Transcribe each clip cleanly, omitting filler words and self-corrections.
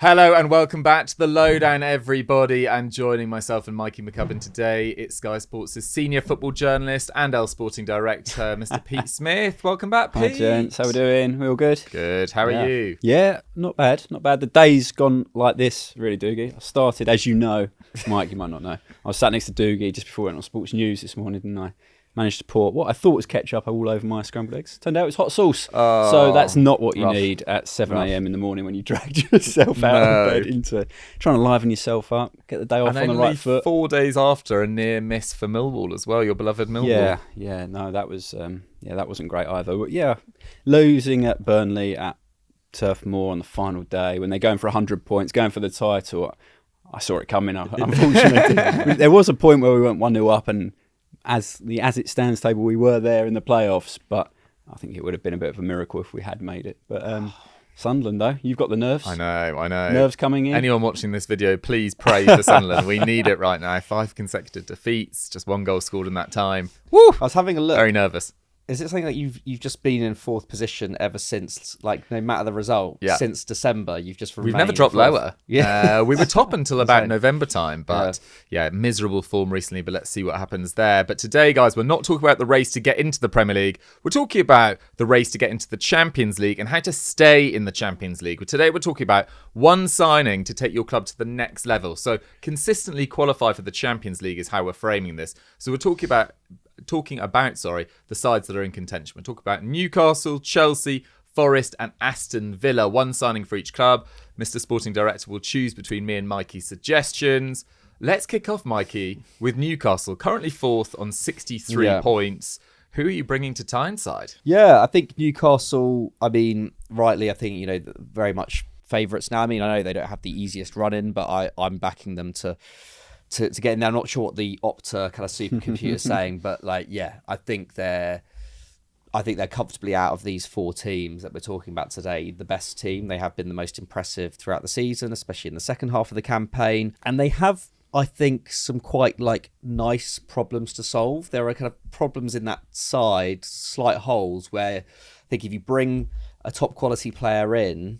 Hello and welcome back to the Lowdown, everybody. And joining myself and Mikey McCubbin today, it's Sky Sports' senior football journalist and El Sporting director, Mr. Pete Smith. Welcome back, Pete. Hi, gents. How we doing? We all good? Good. How are you? Yeah, not bad. Not bad. The day's gone like this, really, Dougie. I started, as you know, Mike, you might not know. I was sat next to Dougie just before we went on Sports News this morning, and I managed to pour what I thought was ketchup all over my scrambled eggs. Turned out it was hot sauce. Oh, so that's not what you rough. need at 7 a.m. in the morning when you dragged yourself out of bed into trying to liven yourself up, get the day off on the right foot. 4 days after a near miss for Millwall as well, your beloved Millwall. Yeah, no, that was that wasn't great either. But yeah, losing at Burnley at Turf Moor on the final day when they're going for 100 points, going for the title. I saw it coming up. Unfortunately, there was a point where we went 1-0 up, and as it stands table, we were there in the playoffs. But I think it would have been a bit of a miracle if we had made it. But Sunderland, though, you've got the nerves. I know. Nerves coming in. Anyone watching this video, please pray for Sunderland. We need it right now. 5 consecutive defeats, just 1 goal scored in that time. Woo! I was having a look. Very nervous. Is it something that you've just been in 4th position ever since, like, no matter the result, since December, you've just remained? We've never dropped lower. Yeah. We were top until about November time, but miserable form recently, but let's see what happens there. But today, guys, we're not talking about the race to get into the Premier League. We're talking about the race to get into the Champions League and how to stay in the Champions League. But today, we're talking about one signing to take your club to the next level. So consistently qualify for the Champions League is how we're framing this. So we're talking about the sides that are in contention. We'll talk about Newcastle, Chelsea, Forest and Aston Villa. One signing for each club. Mr. Sporting Director will choose between me and Mikey's suggestions. Let's kick off, Mikey, with Newcastle, currently 4th on 63 points. Who are you bringing to Tyneside? Yeah, I think Newcastle, rightly, I think, very much favourites now. I know they don't have the easiest run in, but I'm backing them to get in there. I'm not sure what the Opta kind of supercomputer is saying, but I think they're comfortably out of these 4 teams that we're talking about today. The best team. They have been the most impressive throughout the season, especially in the second half of the campaign. And they have, I think, some quite nice problems to solve. There are kind of problems in that side, slight holes where I think if you bring a top quality player in,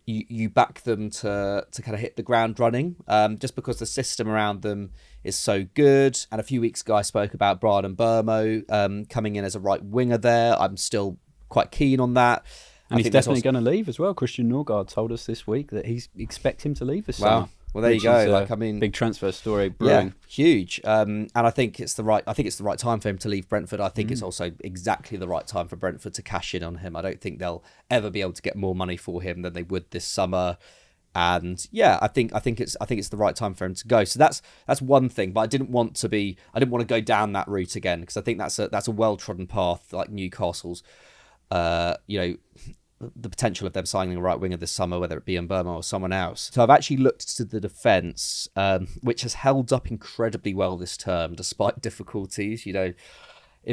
you back them to kind of hit the ground running, just because the system around them is so good. And a few weeks ago, I spoke about Brian Mbeumo coming in as a right winger there. I'm still quite keen on that. And he's definitely going to leave as well. Christian Norgard told us this week that expect him to leave this summer. Well, there you go. Big transfer story brewing. Yeah, huge. And I think it's the right time for him to leave Brentford. I think it's also exactly the right time for Brentford to cash in on him. I don't think they'll ever be able to get more money for him than they would this summer. And I think it's the right time for him to go. So that's one thing. But I didn't want to go down that route again, because I think that's a well-trodden path, like Newcastle's. The potential of them signing a right winger this summer, whether it be Mbeumo or someone else. So I've actually looked to the defence, which has held up incredibly well this term, despite difficulties. If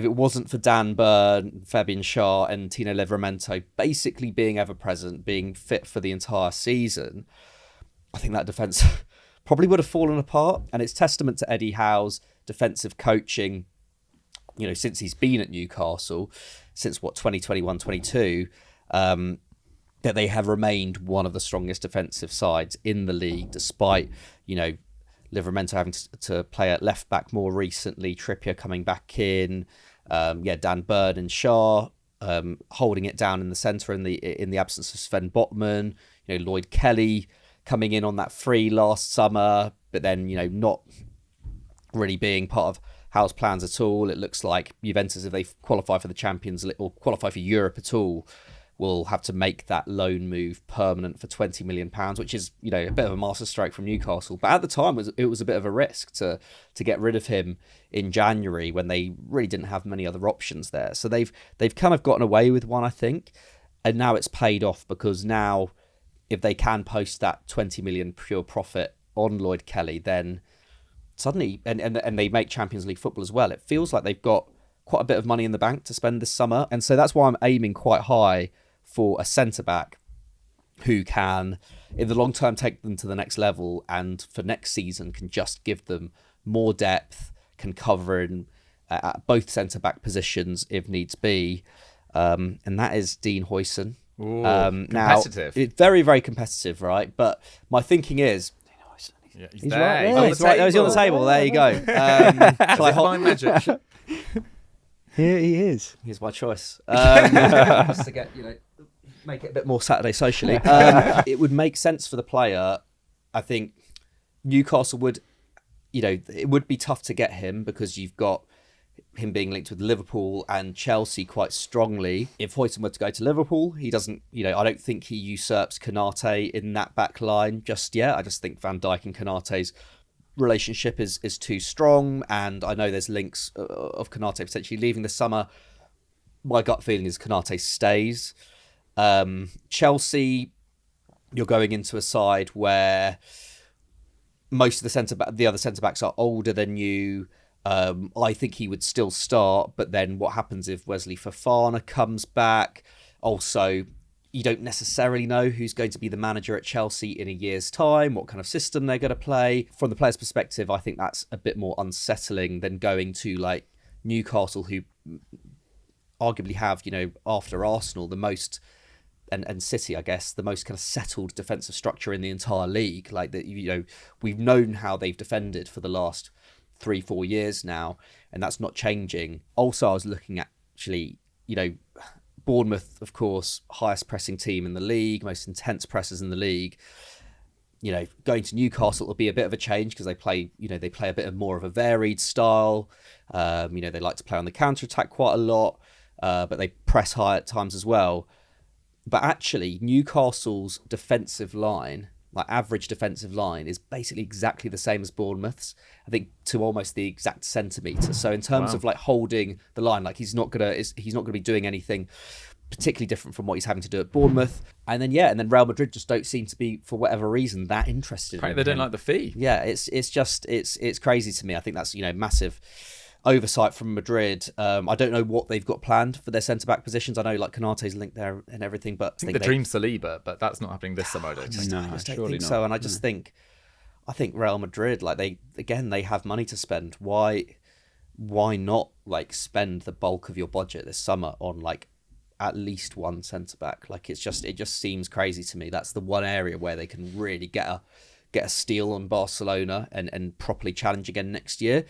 it wasn't for Dan Burn, Fabian Schär and Tino Livramento basically being ever-present, being fit for the entire season, I think that defence probably would have fallen apart. And it's testament to Eddie Howe's defensive coaching, since he's been at Newcastle, since 2021-22, that they have remained one of the strongest defensive sides in the league, despite, Livramento having to play at left back more recently, Trippier coming back in, Dan Burn and Schär holding it down in the centre in the absence of Sven Botman, Lloyd Kelly coming in on that free last summer, but then not really being part of Howe's plans at all. It looks like Juventus, if they qualify for the Champions League or qualify for Europe at all, will have to make that loan move permanent for £20 million, which is, a bit of a masterstroke from Newcastle. But at the time, it was a bit of a risk to get rid of him in January when they really didn't have many other options there. So they've kind of gotten away with one, I think. And now it's paid off, because now if they can post that 20 million pure profit on Lloyd Kelly, then suddenly, and they make Champions League football as well, it feels like they've got quite a bit of money in the bank to spend this summer. And so that's why I'm aiming quite high for a centre-back who can, in the long term, take them to the next level, and for next season can just give them more depth, can cover in at both centre-back positions if needs be. And that is Dean Huijsen. Ooh, Now, competitive. it's very, very competitive, right? But my thinking is, Yeah, He's right there. oh, he's right there. He's on the table. There you go. Shall I Fine magic. Here he is. Here's my choice. Just to get, make it a bit more Saturday socially. It would make sense for the player. I think Newcastle would, it would be tough to get him because you've got him being linked with Liverpool and Chelsea quite strongly. If Huijsen were to go to Liverpool, he doesn't, I don't think he usurps Konate in that back line just yet. I just think Van Dijk and Konate's relationship is too strong, and I know there's links of Konate potentially leaving this summer. My gut feeling is Konate stays. Chelsea, you're going into a side where most of the other centre-backs are older than you. I think he would still start, but then what happens if Wesley Fofana comes back? Also, you don't necessarily know who's going to be the manager at Chelsea in a year's time, what kind of system they're going to play. From the player's perspective, I think that's a bit more unsettling than going to like Newcastle, who arguably have, after Arsenal, the most, and City, I guess, the most kind of settled defensive structure in the entire league. Like that, we've known how they've defended for the last 3-4 years now, and that's not changing. Also, I was looking at actually, Bournemouth, of course, highest pressing team in the league, most intense pressers in the league. Going to Newcastle will be a bit of a change because they play a bit of more of a varied style. They like to play on the counter attack quite a lot, but they press high at times as well. But actually, Newcastle's defensive line, like average defensive line, is basically exactly the same as Bournemouth's. I think to almost the exact centimetre. So in terms of like holding the line, like he's not gonna be doing anything particularly different from what he's having to do at Bournemouth. And then Real Madrid just don't seem to be, for whatever reason, that interested. Apparently they don't like the fee. Yeah, it's crazy to me. I think that's massive oversight from Madrid. I don't know what they've got planned for their centre-back positions. I know like Konate's linked there and everything, but I think the dream's Saliba, but that's not happening this summer. I just don't think so. And I just think Real Madrid, like they have money to spend. Why not like spend the bulk of your budget this summer on like at least one centre-back? Like it just seems crazy to me. That's the one area where they can really get a steal on Barcelona and properly challenge again next year.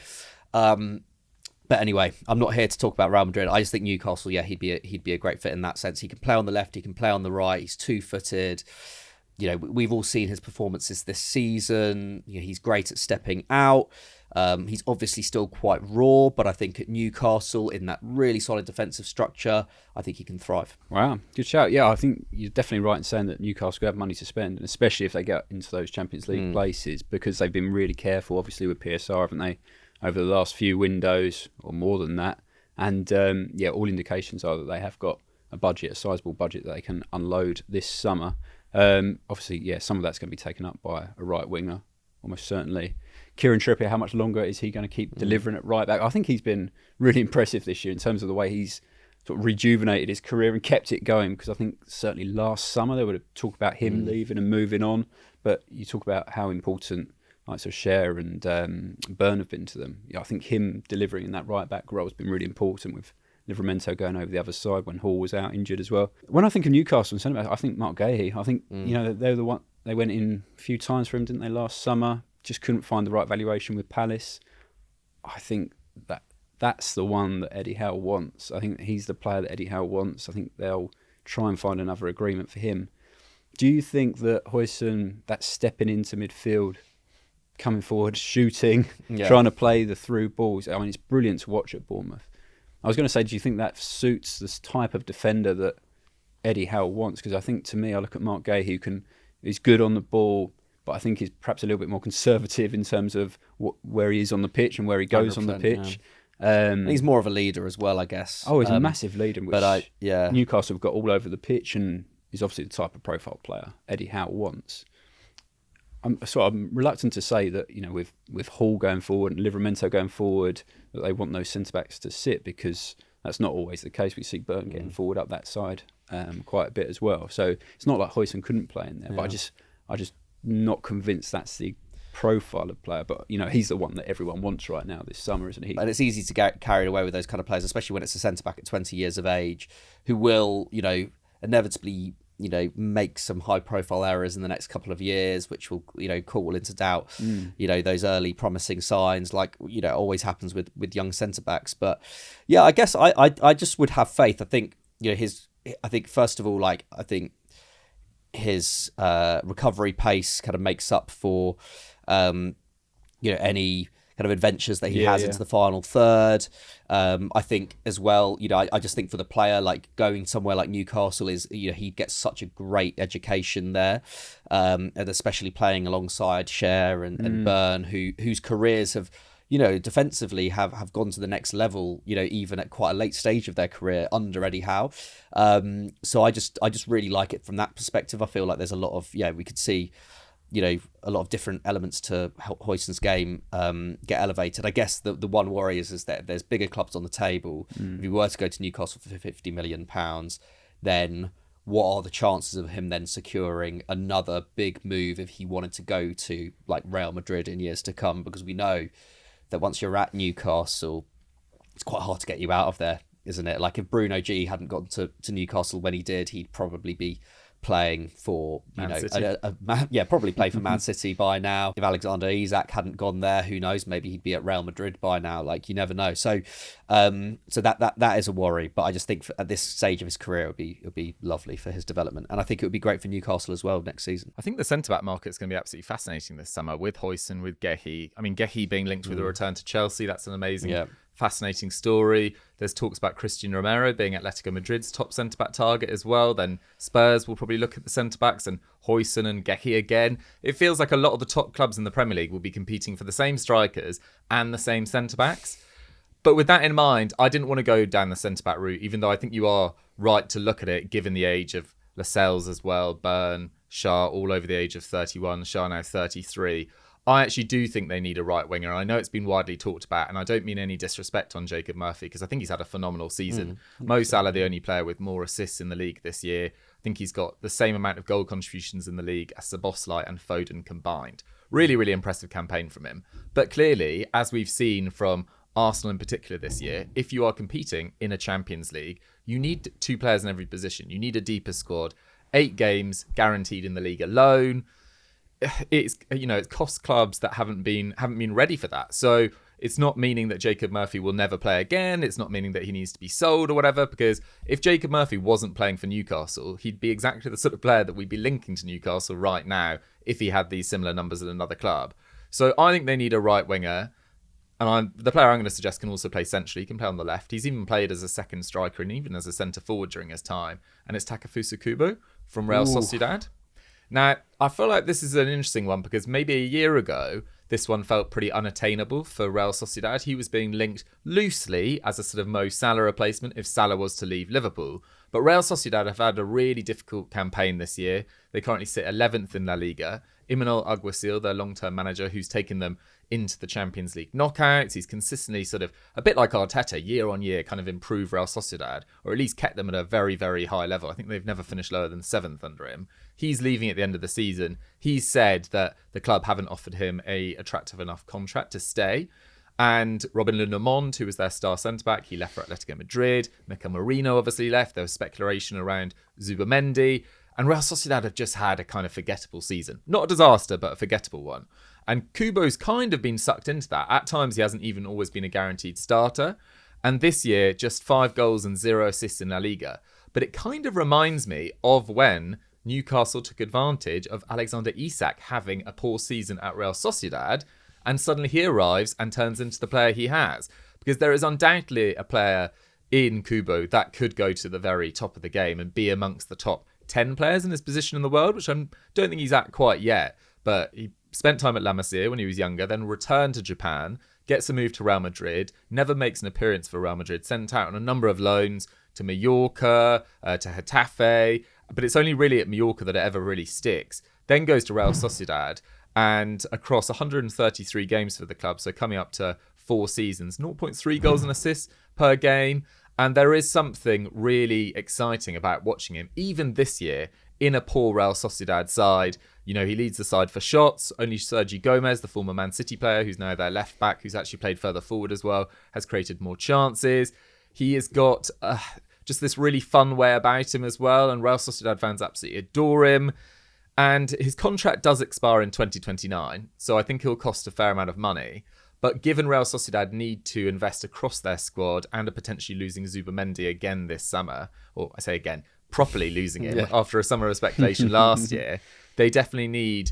But anyway, I'm not here to talk about Real Madrid. I just think Newcastle, he'd be a great fit in that sense. He can play on the left, he can play on the right. He's two-footed. We've all seen his performances this season. He's great at stepping out. He's obviously still quite raw, but I think at Newcastle, in that really solid defensive structure, I think he can thrive. Wow, good shout. Yeah, I think you're definitely right in saying that Newcastle could have money to spend, and especially if they get into those Champions League places, because they've been really careful, obviously, with PSR, haven't they, over the last few windows, or more than that. And all indications are that they have got a sizable budget that they can unload this summer. Obviously, some of that's going to be taken up by a right winger, almost certainly. Kieran Trippier, how much longer is he going to keep delivering at right back? I think he's been really impressive this year in terms of the way he's sort of rejuvenated his career and kept it going, because I think certainly last summer they would have talked about him leaving and moving on, but you talk about how important like Cher and Byrne have been to them. I think him delivering in that right back role has been really important, with Livramento going over the other side when Hall was out injured as well. When I think of Newcastle and centre back, I think Marc Guehi. I think they're the one. They went in a few times for him, didn't they, last summer? Just couldn't find the right valuation with Palace. I think that's the one that Eddie Howe wants. I think he's the player that Eddie Howe wants. I think they'll try and find another agreement for him. Do you think that Huijsen, that's stepping into midfield, coming forward, shooting, trying to play the through balls? I mean, it's brilliant to watch at Bournemouth. I was going to say, do you think that suits this type of defender that Eddie Howe wants? Because I think, to me, I look at Marc Guehi, who's good on the ball, but I think he's perhaps a little bit more conservative in terms of where he is on the pitch and where he goes on the pitch. He's more of a leader as well, I guess. Oh, he's a massive leader, which Newcastle have got all over the pitch, and he's obviously the type of profile player Eddie Howe wants. I'm reluctant to say that, with Hall going forward and Livramento going forward, that they want those centre-backs to sit, because that's not always the case. We see Burton getting forward up that side quite a bit as well. So it's not like Huijsen couldn't play in there, but I just not convinced that's the profile of player. But he's the one that everyone wants right now this summer, isn't he? And it's easy to get carried away with those kind of players, especially when it's a centre-back at 20 years of age who will, inevitably make some high profile errors in the next couple of years, which will, call into doubt, those early promising signs, like, always happens with young centre backs. But yeah, I guess I just would have faith. I think, I think first of all, like, I think his recovery pace kind of makes up for, any kind of adventures that he has into the final third. I think as well, I just think for the player, like going somewhere like Newcastle is, he gets such a great education there, and especially playing alongside Cher and Byrne, whose careers have, defensively have gone to the next level, even at quite a late stage of their career under Eddie Howe. So I just really like it from that perspective. I feel like there's a lot of, we could see, a lot of different elements to Huijsen's game get elevated. I guess the one worry is that there's bigger clubs on the table. If he were to go to Newcastle for £50 million, then what are the chances of him then securing another big move if he wanted to go to like Real Madrid in years to come? Because we know that once you're at Newcastle, it's quite hard to get you out of there, isn't it? Like if Bruno G hadn't gone to Newcastle when he did, he'd probably be playing for, probably play for Man City by now. If Alexander Isak hadn't gone there, who knows? Maybe he'd be at Real Madrid by now. Like, you never know. So, so that is a worry. But I just think at this stage of his career, it would be lovely for his development, and I think it would be great for Newcastle as well next season. I think the centre back market is going to be absolutely fascinating this summer with Huijsen, with Guehi. I mean, Guehi being linked with a return to Chelsea. That's an amazing. Fascinating story. There's talks about Christian Romero being Atletico Madrid's top centre-back target as well. Then Spurs will probably look at the centre-backs, and Huijsen and Guehi again. It feels like a lot of the top clubs in the Premier League will be competing for the same strikers and the same centre-backs. But with that in mind, I didn't want to go down the centre-back route, even though I think you are right to look at it, given the age of Lascelles as well, Byrne, Shah, all over the age of 31, Shah now 33. I actually do think they need a right winger. I know it's been widely talked about, and I don't mean any disrespect on Jacob Murphy, because I think he's had a phenomenal season. Mo Salah, the only player with more assists in the league this year. I think he's got the same amount of goal contributions in the league as Szoboszlai and Foden combined. Really, really impressive campaign from him. But clearly, as we've seen from Arsenal in particular this year, if you are competing in a Champions League, you need two players in every position. You need a deeper squad. 8 games guaranteed in the league alone. It costs clubs that haven't been ready for that. So it's not meaning that Jacob Murphy will never play again. It's not meaning that he needs to be sold or whatever, because if Jacob Murphy wasn't playing for Newcastle, he'd be exactly the sort of player that we'd be linking to Newcastle right now if he had these similar numbers at another club. So I think they need a right winger, and the player I'm going to suggest can also play centrally. He can play on the left. He's even played as a second striker and even as a centre forward during his time, and it's Takefusa Kubo from Real Sociedad. Now, I feel like this is an interesting one because maybe a year ago, this one felt pretty unattainable for Real Sociedad. He was being linked loosely as a sort of Mo Salah replacement if Salah was to leave Liverpool. But Real Sociedad have had a really difficult campaign this year. They currently sit 11th in La Liga. Emanuel Alguacil, their long-term manager, who's taken them into the Champions League knockouts. He's consistently sort of, a bit like Arteta, year on year, kind of improved Real Sociedad, or at least kept them at a very, very high level. I think they've never finished lower than 7th under him. He's leaving at the end of the season. He's said that the club haven't offered him a attractive enough contract to stay. And Robin Le Normand, who was their star centre-back, he left for Atletico Madrid. Mikel Merino obviously left. There was speculation around Zubamendi. And Real Sociedad have just had a kind of forgettable season. Not a disaster, but a forgettable one. And Kubo's kind of been sucked into that. At times, he hasn't even always been a guaranteed starter. And this year, just 5 goals and 0 assists in La Liga. But it kind of reminds me of when Newcastle took advantage of Alexander Isak having a poor season at Real Sociedad, and suddenly he arrives and turns into the player he has. Because there is undoubtedly a player in Kubo that could go to the very top of the game and be amongst the top 10 players in his position in the world, which I don't think he's at quite yet. But he spent time at La Masia when he was younger, then returned to Japan, gets a move to Real Madrid, never makes an appearance for Real Madrid, sent out on a number of loans to Mallorca, to Getafe, but it's only really at Mallorca that it ever really sticks. Then goes to Real Sociedad, and across 133 games for the club, so coming up to 4 seasons, 0.3 goals and assists per game. And there is something really exciting about watching him, even this year, in a poor Real Sociedad side. You know, he leads the side for shots. Only Sergi Gomez, the former Man City player, who's now their left back, who's actually played further forward as well, has created more chances. He has got just this really fun way about him as well. And Real Sociedad fans absolutely adore him. And his contract does expire in 2029, so I think he'll cost a fair amount of money. But given Real Sociedad need to invest across their squad and are potentially losing Zubimendi again this summer, or I say again, properly losing him after a summer of speculation last year, they definitely need,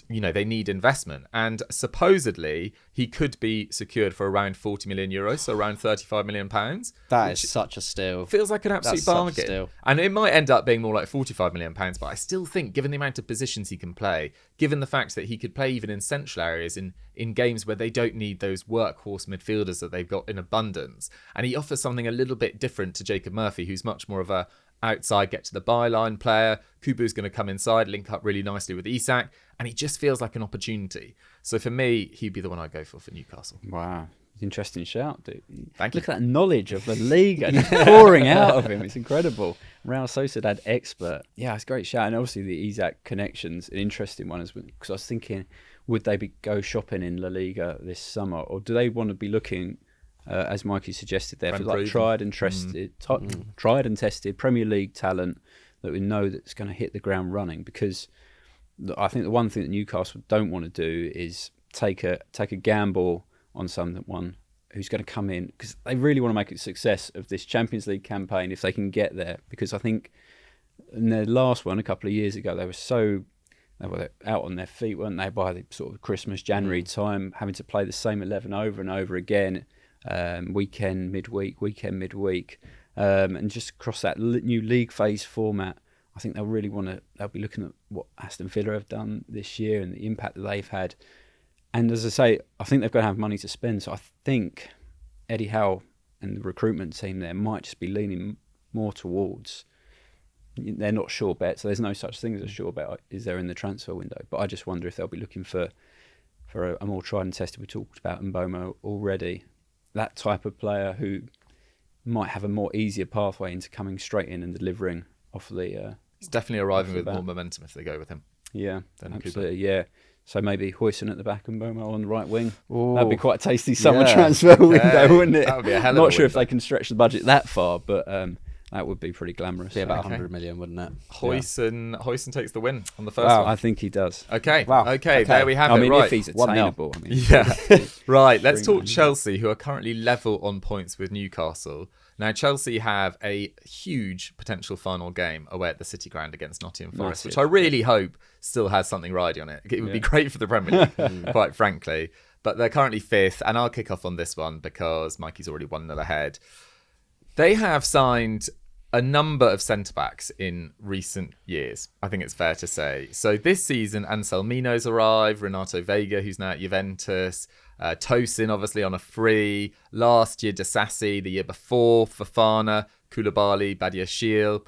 they need investment. And supposedly he could be secured for around 40 million euros, so around 35 million pounds. That is such a steal. Feels like an absolute bargain. And it might end up being more like 45 million pounds, but I still think, given the amount of positions he can play, given the fact that he could play even in central areas in games where they don't need those workhorse midfielders that they've got in abundance, and he offers something a little bit different to Jacob Murphy, who's much more of a outside, get to the byline player. Kubo's going to come inside, link up really nicely with Isak, and he just feels like an opportunity. So for me, he'd be the one I'd go for Newcastle. Wow. Interesting shout, dude. Thank you. Look at that knowledge of the league and pouring out of him. It's incredible. Real Sociedad expert. Yeah, it's a great shout. And obviously the Isak connection's an interesting one, because I was thinking, would they go shopping in La Liga this summer, or do they want to be looking, as Mikey suggested there, for like tried and tested Premier League talent that we know that's going to hit the ground running? Because I think the one thing that Newcastle don't want to do is take a gamble on someone who's going to come in, because they really want to make a success of this Champions League campaign if they can get there. Because I think in their last one a couple of years ago, they were out on their feet, weren't they, by the sort of Christmas, January time, having to play the same 11 over and over again, weekend, midweek, and just across that new league phase format. I think they'll be looking at what Aston Villa have done this year and the impact that they've had. And as I say, I think they've got to have money to spend. So I think Eddie Howe and the recruitment team there might just be leaning more towards, they're not sure bets. So there's no such thing as a sure bet, is there, in the transfer window? But I just wonder if they'll be looking for a more tried and tested. We talked about Mboma already. That type of player who might have a more easier pathway into coming straight in and delivering off the... He's definitely arriving with more momentum if they go with him. Yeah, absolutely, yeah. So maybe Huijsen at the back and Mboma on the right wing. Ooh. That'd be quite a tasty summer transfer window, wouldn't it? That would be a hell of a Not sure if they can stretch the budget that far, but that would be pretty glamorous. Be about 100 million, wouldn't it? Huijsen takes the win on the first one. I think he does. Okay, there we have it. I mean, right. if he's attainable. I mean, Right, let's talk Chelsea, who are currently level on points with Newcastle. Now, Chelsea have a huge potential final game away at the City Ground against Nottingham Forest, which I really hope still has something riding on it. It would be great for the Premier League, quite frankly. But they're currently fifth, and I'll kick off on this one because Mikey's already 1-0 ahead. They have signed a number of centre-backs in recent years, I think it's fair to say. So this season, Anselmino's arrived, Renato Vega, who's now at Juventus, Tosin, obviously, on a free. Last year, Disasi. The year before, Fofana, Koulibaly, Badiashile.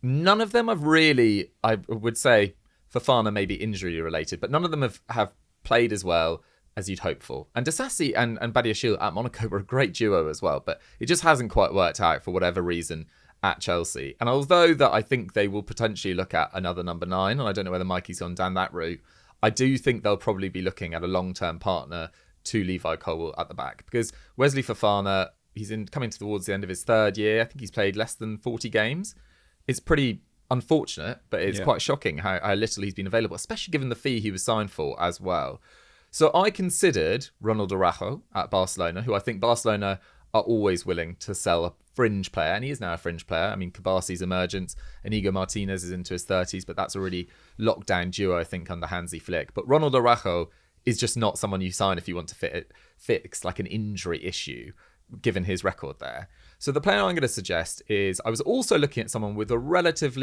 None of them have really, I would say, Fofana may be injury related, but none of them have played as well as you'd hope for. And Disasi and Badiashile at Monaco were a great duo as well, but it just hasn't quite worked out for whatever reason at Chelsea. And although that I think they will potentially look at another number 9, and I don't know whether Mikey's gone down that route, I do think they'll probably be looking at a long-term partner to Levi Colwill at the back, because Wesley Fofana, he's coming towards the end of his third year. I think he's played less than 40 games. It's pretty unfortunate, but it's quite shocking how little he's been available, especially given the fee he was signed for as well. So I considered Ronald Araujo at Barcelona, who I think Barcelona are always willing to sell a fringe player, and he is now a fringe player. I mean, Kabasi's emergence, Inigo Martinez is into his 30s, but that's a really lockdown duo, I think, under Hansi Flick. But Ronald Araujo is just not someone you sign if you want to fix like an injury issue, given his record there. So the player I'm going to suggest is, I was also looking at someone with a relative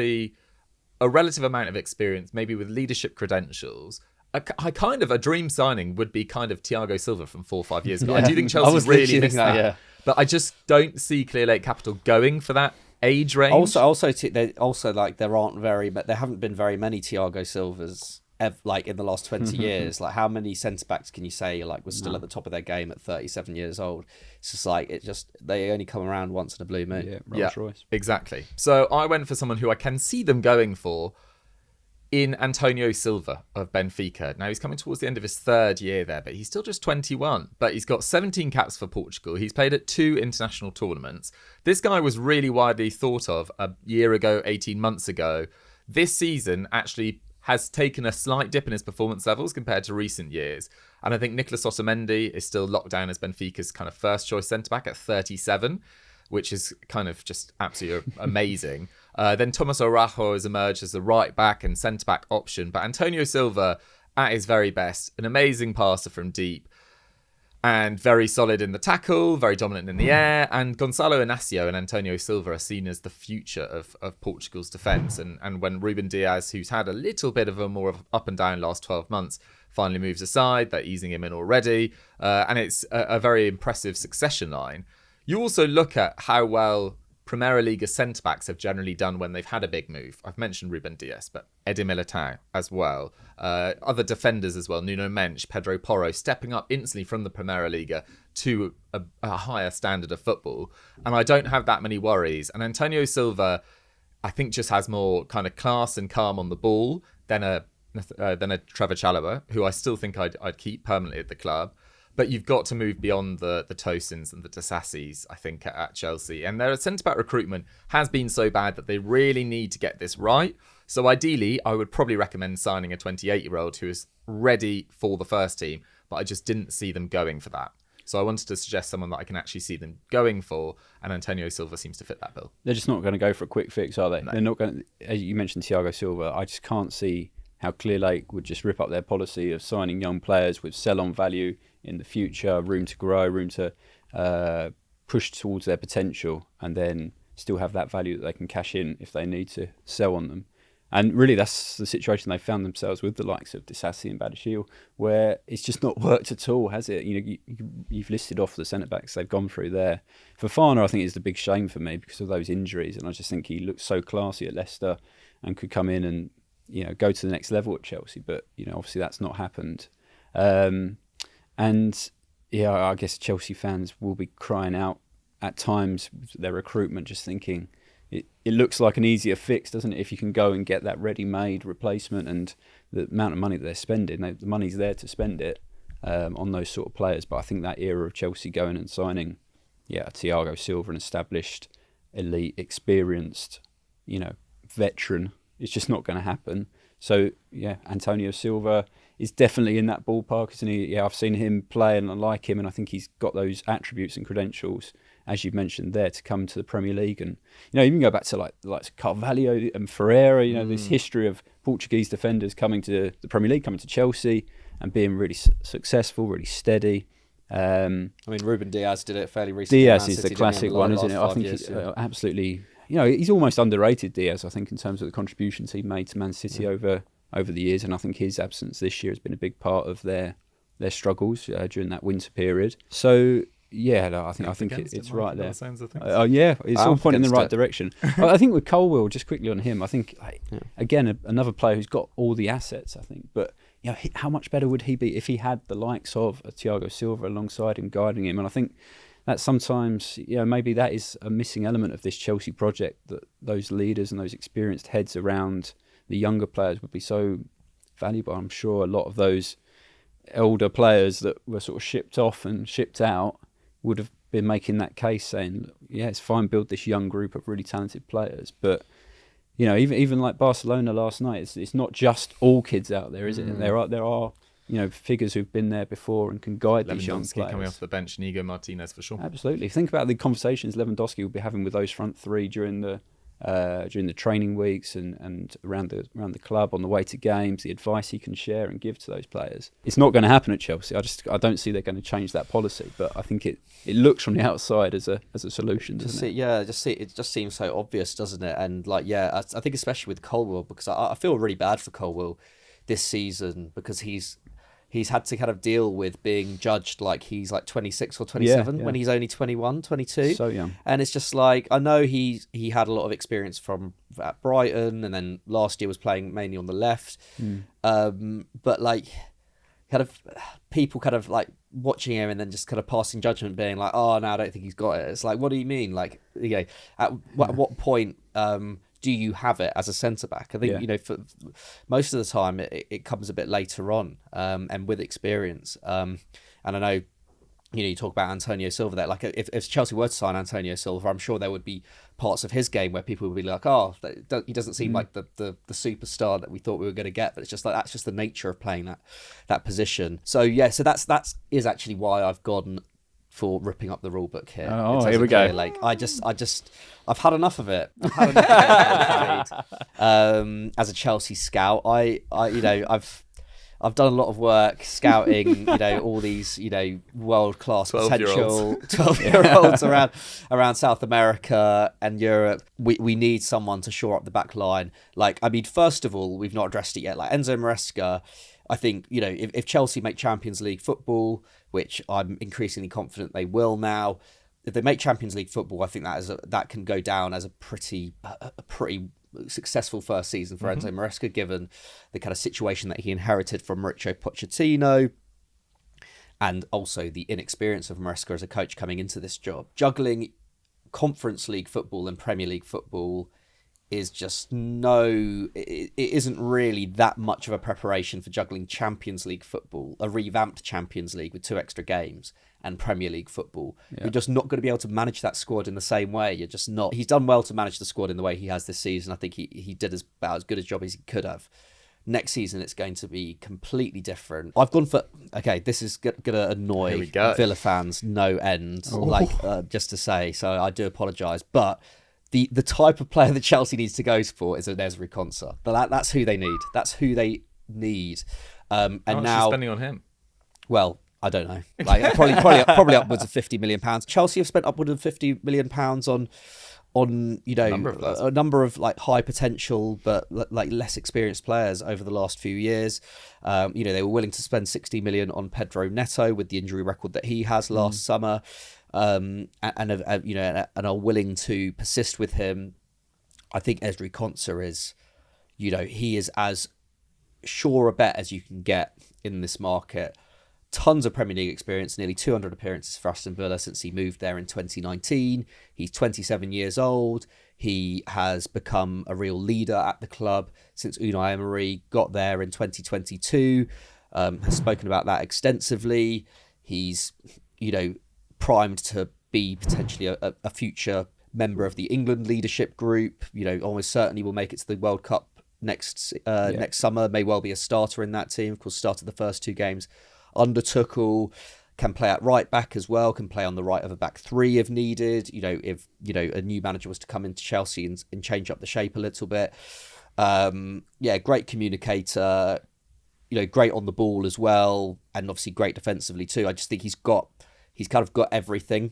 amount of experience, maybe with leadership credentials. A dream signing would be kind of Thiago Silva from 4 or 5 years ago. I do think Chelsea really missed that. But I just don't see Clearlake Capital going for that age range. There haven't been very many Thiago Silvas in the last 20 years. Like, how many centre backs can you say was still at the top of their game at 37 years old? It's just they only come around once in a blue moon. Yeah, Rolls-Royce. Exactly. So I went for someone who I can see them going for in Antonio Silva of Benfica. Now, he's coming towards the end of his third year there, but he's still just 21. But he's got 17 caps for Portugal. He's played at 2 international tournaments. This guy was really widely thought of a year ago, 18 months ago. This season actually has taken a slight dip in his performance levels compared to recent years. And I think Nicolas Otamendi is still locked down as Benfica's kind of first choice centre-back at 37, which is kind of just absolutely amazing. Then Thomas Araujo has emerged as the right back and centre-back option. But Antonio Silva, at his very best, an amazing passer from deep and very solid in the tackle, very dominant in the air. And Gonçalo Inácio and Antonio Silva are seen as the future of Portugal's defence. And when Ruben Dias, who's had a little bit of a more of up and down last 12 months, finally moves aside, they're easing him in already. And it's a very impressive succession line. You also look at how well Primera Liga centre-backs have generally done when they've had a big move. I've mentioned Ruben Dias, but Eder Militao as well. Other defenders as well, Nuno Mendes, Pedro Porro, stepping up instantly from the Primera Liga to a higher standard of football. And I don't have that many worries. And Antonio Silva, I think, just has more kind of class and calm on the ball than a Trevor Chalobah, who I still think I'd keep permanently at the club. But you've got to move beyond the Tosins and the Disassis, I think, at Chelsea. And their centre-back recruitment has been so bad that they really need to get this right. So ideally, I would probably recommend signing a 28-year-old who is ready for the first team, but I just didn't see them going for that. So I wanted to suggest someone that I can actually see them going for, and Antonio Silva seems to fit that bill. They're just not going to go for a quick fix, are they? No. They're not going to, as you mentioned, Thiago Silva. I just can't see how Clearlake would just rip up their policy of signing young players with sell-on value in the future, room to grow, room to push towards their potential, and then still have that value that they can cash in if they need to sell on them. And really, that's the situation they found themselves with the likes of Disassi and Badiashile, where it's just not worked at all, has it? You've listed off the centre-backs they've gone through there. Fofana, I think, is the big shame for me because of those injuries, and I just think he looks so classy at Leicester and could come in and go to the next level at Chelsea, but obviously that's not happened. And I guess Chelsea fans will be crying out at times with their recruitment, just thinking it looks like an easier fix, doesn't it? If you can go and get that ready-made replacement, and the amount of money that they're spending, the money's there to spend it on those sort of players. But I think that era of Chelsea going and signing, Thiago Silva, an established, elite, experienced, veteran, it's just not going to happen. So, Antonio Silva is definitely in that ballpark, isn't he? Yeah, I've seen him play and I like him, and I think he's got those attributes and credentials, as you've mentioned there, to come to the Premier League. And, even go back to like Carvalho and Ferreira, this history of Portuguese defenders coming to the Premier League, coming to Chelsea and being really successful, really steady. Ruben Dias did it fairly recently. Dias is the classic one, isn't it? I think he's absolutely... he's almost underrated, Diaz, I think, in terms of the contributions he made to Man City over the years. And I think his absence this year has been a big part of their struggles during that winter period. So, I think it's right there. It's all pointing in the right direction. I think with Colwill, just quickly on him, I think, again, another player who's got all the assets, I think. But, how much better would he be if he had the likes of a Thiago Silva alongside him, guiding him? And I think that sometimes, maybe that is a missing element of this Chelsea project, that those leaders and those experienced heads around the younger players would be so valuable. I'm sure a lot of those elder players that were sort of shipped off and shipped out would have been making that case, saying, it's fine, build this young group of really talented players. But, even like Barcelona last night, it's not just all kids out there, is it? There are figures who've been there before and can guide these young players. Coming off the bench, Inigo Martinez for sure. Absolutely. Think about the conversations Lewandowski will be having with those front three during the training weeks and around the club on the way to games, the advice he can share and give to those players. It's not going to happen at Chelsea. I don't see they're going to change that policy, but I think it looks from the outside as a solution, doesn't it? It just seems so obvious, doesn't it? And I think especially with Colwill, because I feel really bad for Colwill this season, because he's had to kind of deal with being judged like he's like 26 or 27 when he's only 21, 22. So young. And it's just like, I know he had a lot of experience at Brighton, and then last year was playing mainly on the left. But like, kind of people kind of like watching him and then just kind of passing judgment, being like, oh, no, I don't think he's got it. It's like, what do you mean? Like, at what point do do you have it as a centre-back? I think, for most of the time, it comes a bit later on and with experience. And I know, you talk about Antonio Silva there. Like, if Chelsea were to sign Antonio Silva, I'm sure there would be parts of his game where people would be like, oh, he doesn't seem like the superstar that we thought we were going to get. But it's just like, that's just the nature of playing that position. So, so that is actually why I've gone for ripping up the rule book here. Oh, here we go. Like, I've had enough of it. I've had enough of it. As a Chelsea scout, I've done a lot of work scouting, all these, world-class potential 12-year-olds around South America and Europe. We need someone to shore up the back line. Like, I mean, first of all, we've not addressed it yet. Like, Enzo Maresca, I think, if Chelsea make Champions League football, which I'm increasingly confident they will now, if they make Champions League football, I think that can go down as a pretty successful first season for Enzo Maresca, given the kind of situation that he inherited from Mauricio Pochettino, and also the inexperience of Maresca as a coach coming into this job. Juggling Conference League football and Premier League football is just it isn't really that much of a preparation for juggling Champions League football, a revamped Champions League with 2 extra games, and Premier League football. You're just not going to be able to manage that squad in the same way. You're just not. He's done well to manage the squad in the way he has this season. I think he did about as good a job as he could have. Next season, it's going to be completely different. I've gone for, this is going to annoy Villa fans no end, just to say, so I do apologise, but the type of player that Chelsea needs to go for is an Ezri Konsa. But that's who they need. That's who they need. And how much now, are you spending on him? Well, I don't know. Like, probably upwards of £50 million. Chelsea have spent upwards of £50 million on a number of like high potential but like less experienced players over the last few years. They were willing to spend 60 million on Pedro Neto with the injury record that he has last summer, and are willing to persist with him. I think Ezri Konsa is, he is as sure a bet as you can get in this market. Tons of Premier League experience, nearly 200 appearances for Aston Villa since he moved there in 2019. He's 27 years old. He has become a real leader at the club since Unai Emery got there in 2022. Has spoken about that extensively. He's, primed to be potentially a future member of the England leadership group. Almost certainly will make it to the World Cup next summer. May well be a starter in that team. Of course, started the first 2 games under Tuchel, can play at right back as well, can play on the right of a back 3 if needed. If a new manager was to come into Chelsea and change up the shape a little bit. Great communicator, great on the ball as well, and obviously great defensively too. I just think he's kind of got everything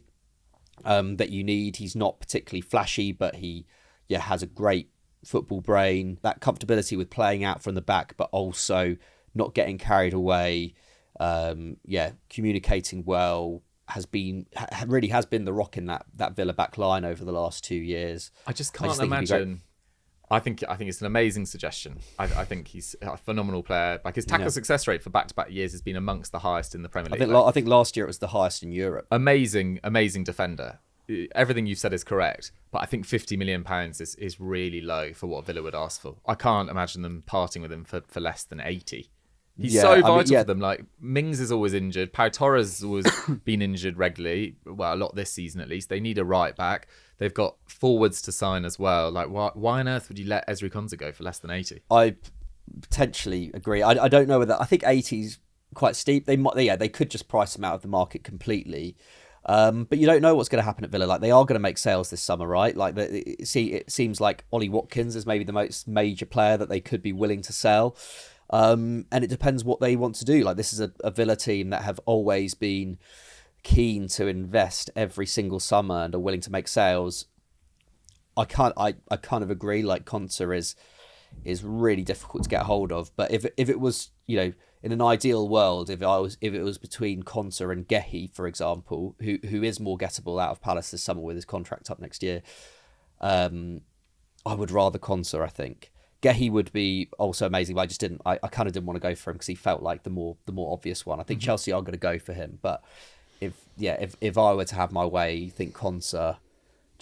that you need. He's not particularly flashy, but he has a great football brain, that comfortability with playing out from the back, but also not getting carried away. Communicating well, really has been the rock in that Villa back line over the last 2 years. I just can't imagine. I think it's an amazing suggestion. I think he's a phenomenal player. Like, his tackle success rate for back-to-back years has been amongst the highest in the Premier League. I think last year it was the highest in Europe. Amazing defender. Everything you've said is correct, but I think £50 million is really low for what Villa would ask for. I can't imagine them parting with him for less than 80. He's so vital for them. Like, Mings is always injured. Pau Torres has always been injured regularly. Well, a lot this season at least. They need a right back. They've got forwards to sign as well. Like, why on earth would you let Ezri Konsa go for less than 80? I potentially agree. I don't know whether, I think 80 is quite steep. They could just price him out of the market completely. But you don't know what's going to happen at Villa. Like, they are going to make sales this summer, right? Like, it seems like Ollie Watkins is maybe the most major player that they could be willing to sell. And it depends what they want to do. Like, this is a Villa team that have always been keen to invest every single summer and are willing to make sales. I kind of agree. Like, Konsa is really difficult to get hold of. But if it was, in an ideal world, if it was between Konsa and Guehi, for example, who is more gettable out of Palace this summer with his contract up next year, I would rather Konsa, I think. Guehi would be also amazing, but I kind of didn't want to go for him because he felt like the more obvious one. I think Chelsea are going to go for him, but if I were to have my way, I think Konsa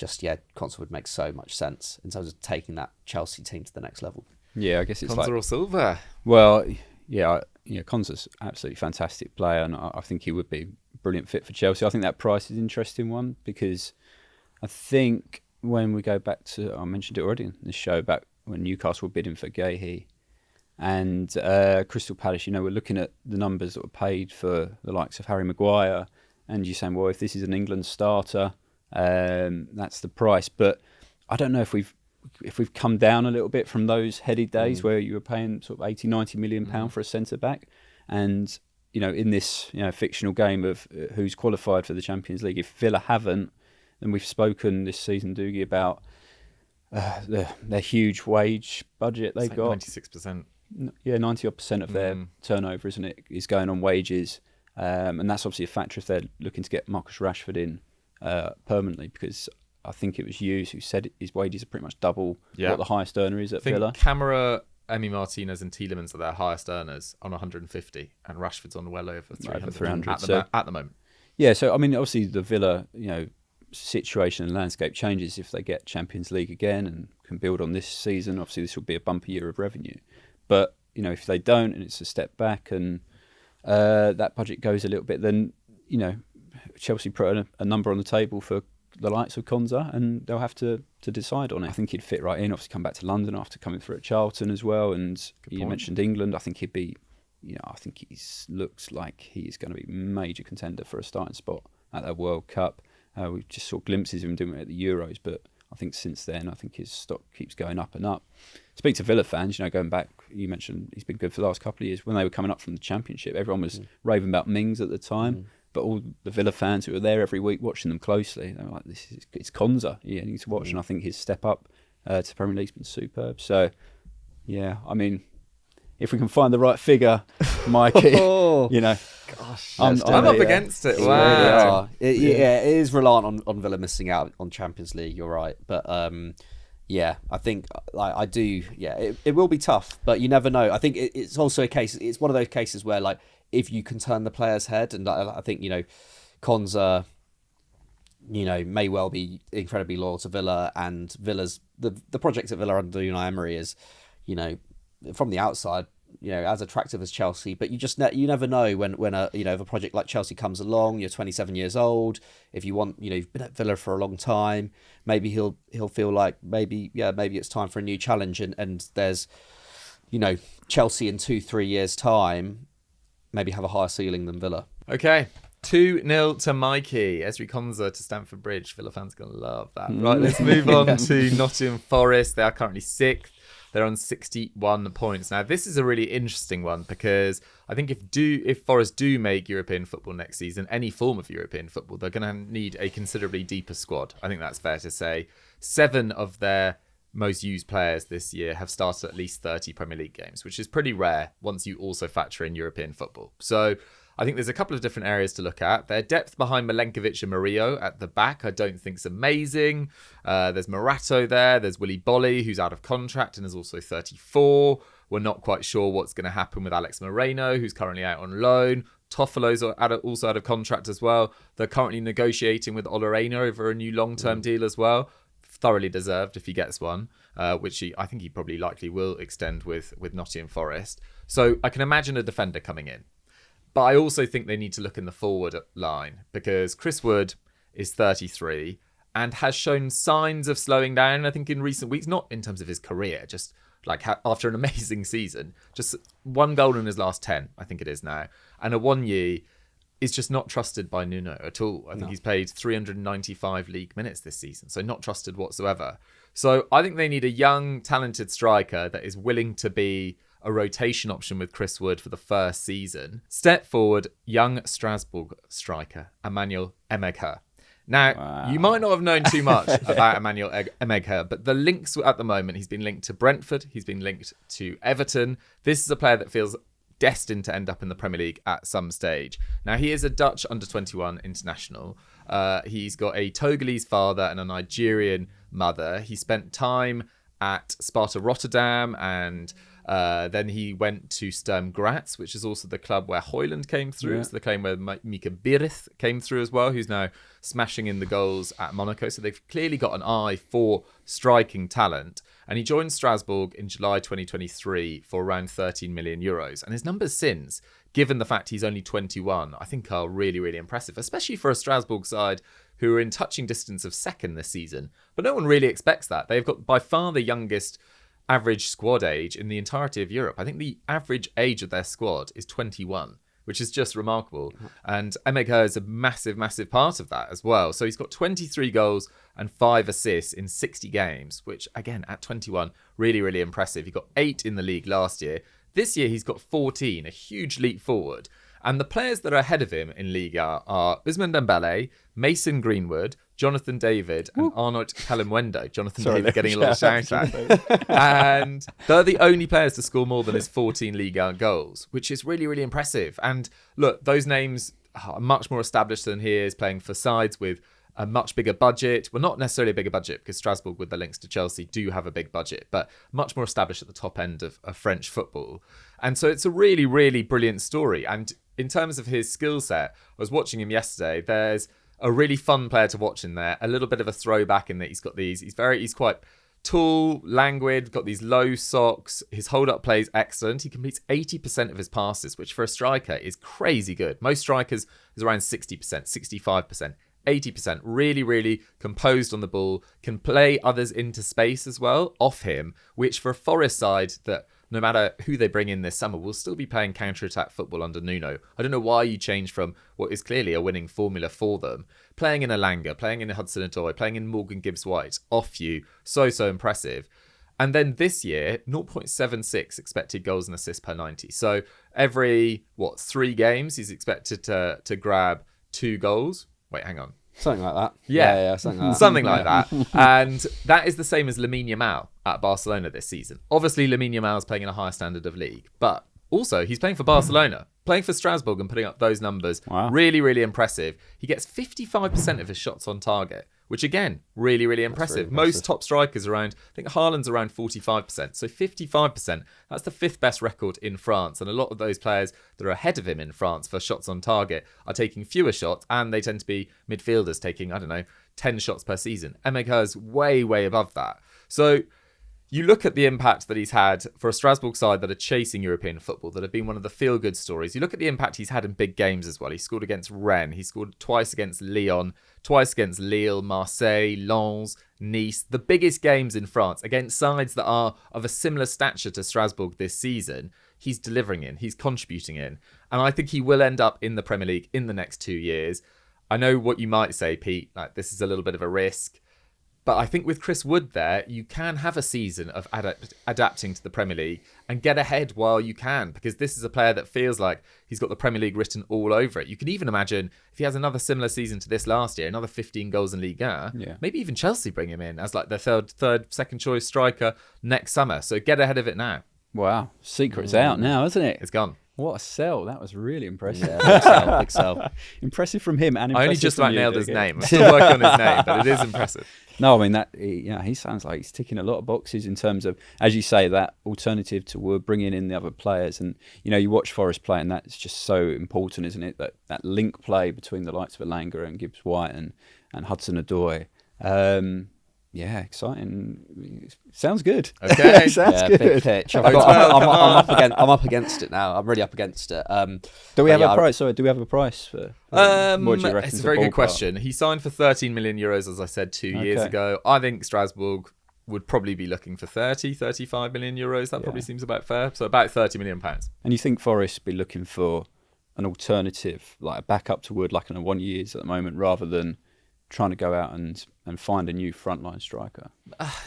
Konsa would make so much sense in terms of taking that Chelsea team to the next level. Yeah, I guess it's Konsa or Silva? Well, yeah, Konsa's absolutely fantastic player, and I think he would be a brilliant fit for Chelsea. I think that price is an interesting one because I think when we go back to, I mentioned it already in this show, back when Newcastle were bidding for Guehi and Crystal Palace, we're looking at the numbers that were paid for the likes of Harry Maguire, and you're saying, well, if this is an England starter, that's the price. But I don't know if we've come down a little bit from those heady days where you were paying sort of 80, 90 million pound for a centre back. And, in this, fictional game of who's qualified for the Champions League, if Villa haven't, then we've spoken this season, Dougie, about their huge wage budget they've got. 96%. Yeah, 90% of their turnover, isn't it, is going on wages. And that's obviously a factor if they're looking to get Marcus Rashford in permanently, because I think it was Hughes who said his wages are pretty much double what the highest earner is at Villa. Camara, Emi Martinez and Tielemans are their highest earners on 150, and Rashford's on well over 300, at the moment. Yeah, so I mean, obviously the Villa, situation and landscape changes if they get Champions League again and can build on this season. Obviously this will be a bumper year of revenue. But, if they don't and it's a step back and that budget goes a little bit, then, Chelsea put a number on the table for the likes of Konsa, and they'll have to decide on it. I think he'd fit right in, obviously come back to London after coming through at Charlton as well. And you mentioned England. I think he'd be, I think he looks like he's going to be a major contender for a starting spot at that World Cup. We just saw glimpses of him doing it at the Euros, but I think since then, I think his stock keeps going up and up. Speak to Villa fans, going back, you mentioned he's been good for the last couple of years. When they were coming up from the Championship, everyone was raving about Mings at the time, but all the Villa fans who were there every week watching them closely, they were like, it's Konsa, you need to watch. And I think his step up to Premier League's been superb. So, yeah, I mean, if we can find the right figure, Mikey, Gosh, I'm up against it. Wow. It is reliant on Villa missing out on Champions League. You're right, but I think I do. Yeah, it will be tough, but you never know. I think it's also a case. It's one of those cases where, like, if you can turn the player's head, and I think Konsa, may well be incredibly loyal to Villa, and Villa's the project at Villa under Unai Emery is, from the outside, as attractive as Chelsea, but you never know when a if a project like Chelsea comes along. You're 27 years old. If you want, you've been at Villa for a long time. Maybe he'll feel like maybe it's time for a new challenge. And there's, Chelsea in 2-3 years' time, maybe have a higher ceiling than Villa. Okay. 2-0 to Mikey. Ezri Konsa to Stamford Bridge. Villa fans are going to love that. Right, let's move on to Nottingham Forest. They are currently 6th. They're on 61 points. Now, this is a really interesting one because I think if Forest do make European football next season, any form of European football, they're going to need a considerably deeper squad. I think that's fair to say. 7 of their most used players this year have started at least 30 Premier League games, which is pretty rare once you also factor in European football. So I think there's a couple of different areas to look at. Their depth behind Milenkovic and Murillo at the back I don't think is amazing. There's Morato there. There's Willy Bolly, who's out of contract and is also 34. We're not quite sure what's going to happen with Alex Moreno, who's currently out on loan. Toffolo's also out of contract as well. They're currently negotiating with Ola Aina over a new long-term deal as well. Thoroughly deserved if he gets one, which I think he probably likely will extend with Nottingham Forest. So I can imagine a defender coming in. But I also think they need to look in the forward line because Chris Wood is 33 and has shown signs of slowing down, I think, in recent weeks. Not in terms of his career, just like after an amazing season. Just 1 goal in his last 10, I think it is now. And Awoniyi is just not trusted by Nuno at all. I think he's played 395 league minutes this season, so not trusted whatsoever. So I think they need a young, talented striker that is willing to be a rotation option with Chris Wood for the first season. Step forward, young Strasbourg striker, Emanuel Emegha. Now, you might not have known too much about Emanuel Emegha, but the links at the moment, he's been linked to Brentford, he's been linked to Everton. This is a player that feels destined to end up in the Premier League at some stage. Now, he is a Dutch under-21 international. He's got a Togolese father and a Nigerian mother. He spent time at Sparta Rotterdam and Then he went to Sturm Graz, which is also the club where Højlund came through. It's the club where Mika Birith came through as well, who's now smashing in the goals at Monaco. So they've clearly got an eye for striking talent. And he joined Strasbourg in July 2023 for around 13 million euros. And his numbers since, given the fact he's only 21, I think are really, really impressive, especially for a Strasbourg side who are in touching distance of second this season. But no one really expects that. They've got by far the youngest average squad age in the entirety of Europe. I think the average age of their squad is 21, which is just remarkable. And Emegha is a massive, massive part of that as well. So he's got 23 goals and 5 assists in 60 games, which, again, at 21, really, really impressive. He got 8 in the league last year. This year, he's got 14, a huge leap forward. And the players that are ahead of him in Liga are Ousmane Dembele, Mason Greenwood, Jonathan David, and Arnaud Kalimwendo. Jonathan David getting a little shout out. And they're the only players to score more than his 14 Liga goals, which is really, really impressive. And look, those names are much more established than he is, playing for sides with a much bigger budget. Well, not necessarily a bigger budget, because Strasbourg, with the links to Chelsea, do have a big budget, but much more established at the top end of French football. And so it's a really, really brilliant story. And in terms of his skill set, I was watching him yesterday. There's a really fun player to watch in there. A little bit of a throwback in that he's got these. He's quite tall, languid, got these low socks. His hold-up play is excellent. He completes 80% of his passes, which for a striker is crazy good. Most strikers is around 60%, 65%. 80%, really, really composed on the ball, can play others into space as well off him, which for a Forest side that no matter who they bring in this summer will still be playing counter-attack football under Nuno. I don't know why you change from what is clearly a winning formula for them. Playing in Elanga, playing in Hudson-Odoi, playing in Morgan Gibbs-White, off you, so impressive. And then this year, 0.76 expected goals and assists per 90. So every, 3 games, he's expected to grab 2 goals. Wait, hang on. Something like that. Yeah, something like that. Something like that. And that is the same as Lamine Yamal at Barcelona this season. Obviously, Lamine Yamal is playing in a higher standard of league, but also he's playing for Barcelona, playing for Strasbourg and putting up those numbers. Wow. Really, really impressive. He gets 55% of his shots on target, which again, really, really impressive. Most top strikers around, I think Haaland's around 45%. So 55%, that's the 5th best record in France. And a lot of those players that are ahead of him in France for shots on target are taking fewer shots, and they tend to be midfielders taking, 10 shots per season. Emegha is way, way above that. So you look at the impact that he's had for a Strasbourg side that are chasing European football, that have been one of the feel-good stories. You look at the impact he's had in big games as well. He scored against Rennes. He scored twice against Lyon, twice against Lille, Marseille, Lens, Nice. The biggest games in France against sides that are of a similar stature to Strasbourg this season. He's delivering in. He's contributing in. And I think he will end up in the Premier League in the next 2 years. I know what you might say, Pete, like this is a little bit of a risk. But I think with Chris Wood there, you can have a season of adapting to the Premier League and get ahead while you can, because this is a player that feels like he's got the Premier League written all over it. You can even imagine if he has another similar season to this last year, another 15 goals in Ligue 1, maybe even Chelsea bring him in as like their second choice striker next summer. So get ahead of it now. Wow. Secret's out now, isn't it? It's gone. What a sell. That was really impressive. Yeah, big sell. Impressive from him and impressive I only just from about you, nailed his Dougie. name. I'm still working on his name, but it is impressive. No, I mean, he sounds like he's ticking a lot of boxes in terms of, as you say, that alternative to Wood, bringing in the other players. And, you watch Forest play, and that's just so important, isn't it? That link play between the likes of Elanga and Gibbs-White and Hudson-Odoi. Yeah, exciting. Sounds good. Okay. Sounds good. Big pitch. I'm up against it now. I'm really up against it. Do we have a price? Sorry, do we have a price for what do you reckon? It's a very good question. He signed for 13 million euros, as I said, 2 years ago. I think Strasbourg would probably be looking for 35 million euros. That probably seems about fair. So about 30 million pounds. And you think Forest be looking for an alternative, like a backup to Wood, like in a 1 years at the moment, rather than trying to go out and find a new frontline striker?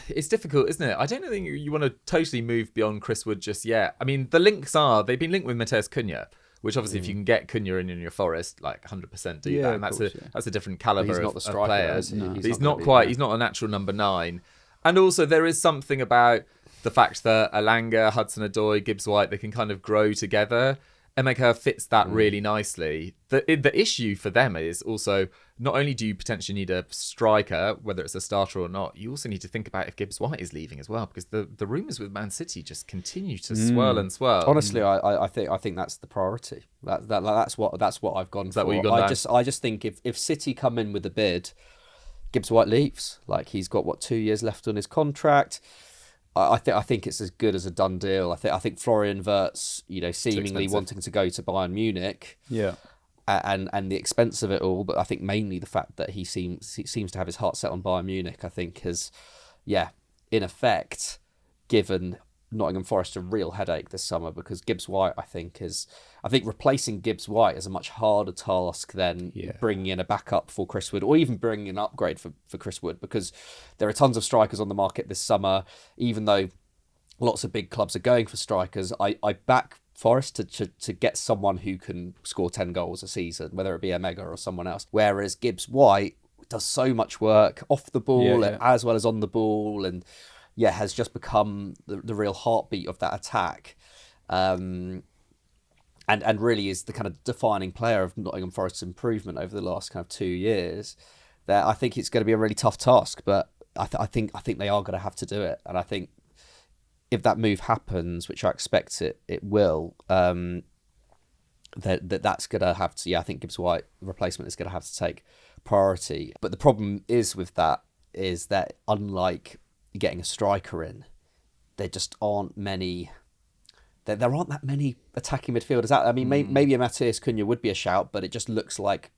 It's difficult, isn't it? I don't think you want to totally move beyond Chris Wood just yet. I mean, the links they've been linked with Matheus Cunha, which obviously if you can get Cunha in your Forest, like 100% do that. And that's a different calibre of player. He's not a natural number 9. And also there is something about the fact that Elanga, Hudson-Odoi, Gibbs-White, they can kind of grow together. Emegha fits that really nicely. The issue for them is also, not only do you potentially need a striker, whether it's a starter or not, you also need to think about if Gibbs White is leaving as well, because the rumours with Man City just continue to swirl and swirl. Honestly, I think that's the priority. That's what I've gone for. Is that what you've gone down? I just think if City come in with a bid, Gibbs White leaves. Like, he's got 2 years left on his contract. I think it's as good as a done deal. I think Florian Wirtz, seemingly wanting to go to Bayern Munich, and the expense of it all, but I think mainly the fact that he seems to have his heart set on Bayern Munich, I think has, in effect, given Nottingham Forest a real headache this summer, because Gibbs White, I think replacing Gibbs White is a much harder task than bringing in a backup for Chris Wood, or even bringing an upgrade for Chris Wood, because there are tons of strikers on the market this summer. Even though lots of big clubs are going for strikers, I back Forest to get someone who can score 10 goals a season, whether it be Emegha or someone else. Whereas Gibbs White does so much work off the ball as well as on the ball, and has just become the real heartbeat of that attack, and really is the kind of defining player of Nottingham Forest's improvement over the last kind of 2 years. That I think it's going to be a really tough task, but I think they are going to have to do it, and I think if that move happens, which I expect it will, that's going to have to. I think Gibbs White replacement is going to have to take priority. But the problem is with that is that, unlike getting a striker in, there just aren't many. There aren't that many attacking midfielders out. I mean, maybe a Matheus Cunha would be a shout, but it just looks like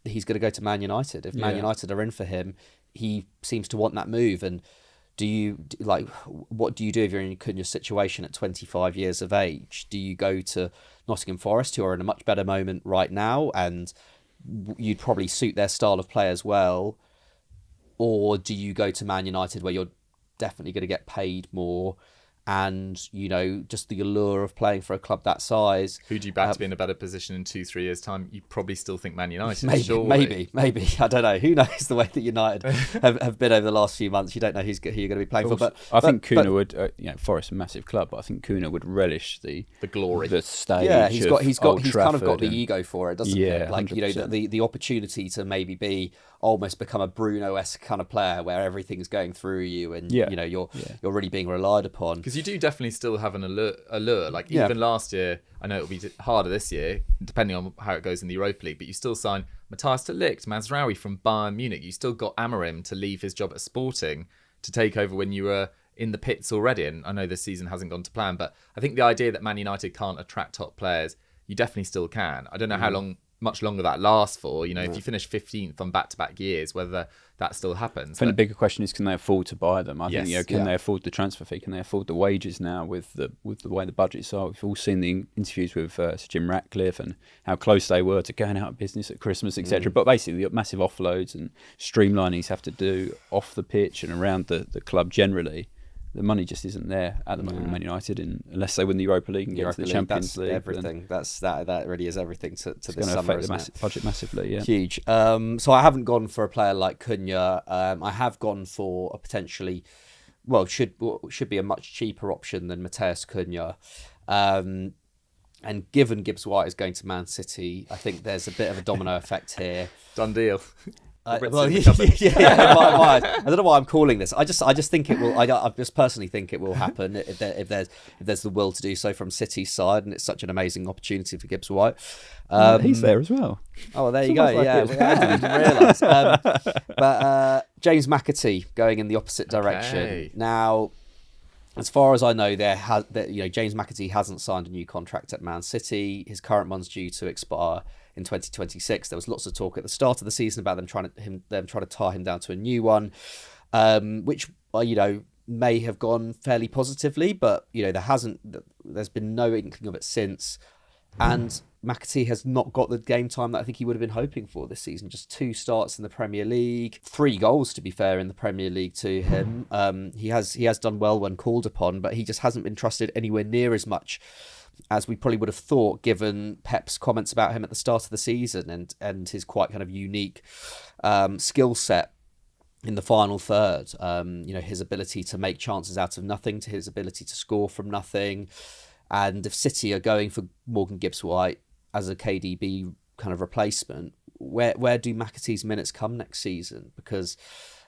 he's going to go to Man United. If Man United are in for him, he seems to want that move. And what do you do if you're in Cunha's situation at 25 years of age? Do you go to Nottingham Forest, who are in a much better moment right now, and you'd probably suit their style of play as well? Or do you go to Man United, where you're definitely going to get paid more, and just the allure of playing for a club that size? Who do you back to be in a better position in 2-3 years' time? You probably still think Man United. Maybe. I don't know. Who knows the way that United have been over the last few months? You don't know who you're going to be playing for. But I think Cunha would. Forest a massive club, but I think Cunha would relish the glory, the stage. Yeah, he's kind of got the and, ego for it, doesn't he? Like 100%. The opportunity to maybe almost become a Bruno-esque kind of player, where everything's going through you, and you're really being relied upon. Because you do definitely still have an allure. Like, even last year, I know it'll be harder this year, depending on how it goes in the Europa League, but you still sign Matthias de Ligt, Mazraoui from Bayern Munich. You still got Amorim to leave his job at Sporting to take over when you were in the pits already. And I know this season hasn't gone to plan, but I think the idea that Man United can't attract top players, you definitely still can. I don't know how much longer that lasts for. If you finish 15th on back-to-back years, whether that still happens. I think the bigger question is, can they afford to buy them? I think can Yeah. they afford the transfer fee? Can they afford the wages now with the way the budgets are? We've all seen the interviews with Sir Jim Ratcliffe and how close they were to going out of business at Christmas, etc. But basically, the massive offloads and streamlinings have to do off the pitch and around the club generally. The money just isn't there at the moment in Man United, unless they win the Europa League and get to the Champions League. Everything. That really is everything to this going to summer. affect the budget massively. Yeah, huge. So I haven't gone for a player like Cunha. I have gone for a potentially, should be a much cheaper option than Matheus Cunha. And given Gibbs White is going to Man City, I think there's a bit of a domino effect here. Done deal. I don't know why I'm calling this. I just think it will. I just personally think it will happen if there's the will to do so from City's side, and it's such an amazing opportunity for Gibbs White. He's there as well. Oh, there you go. I didn't even realise. But James McAtee going in the opposite direction. Okay. Now, as far as I know, James McAtee hasn't signed a new contract at Man City. His current one's due to expire in 2026. There was lots of talk at the start of the season about them trying to tie him down to a new one, which may have gone fairly positively, but there's been no inkling of it since. And McAtee has not got the game time that I think he would have been hoping for this season. Just 2 starts in the Premier League, 3 goals to be fair in the Premier League to him. He has done well when called upon, but he just hasn't been trusted anywhere near as much as we probably would have thought, given Pep's comments about him at the start of the season and his quite kind of unique skill set in the final third. His ability to make chances out of nothing, to his ability to score from nothing. And if City are going for Morgan Gibbs-White as a KDB kind of replacement, where do McAtee's minutes come next season? Because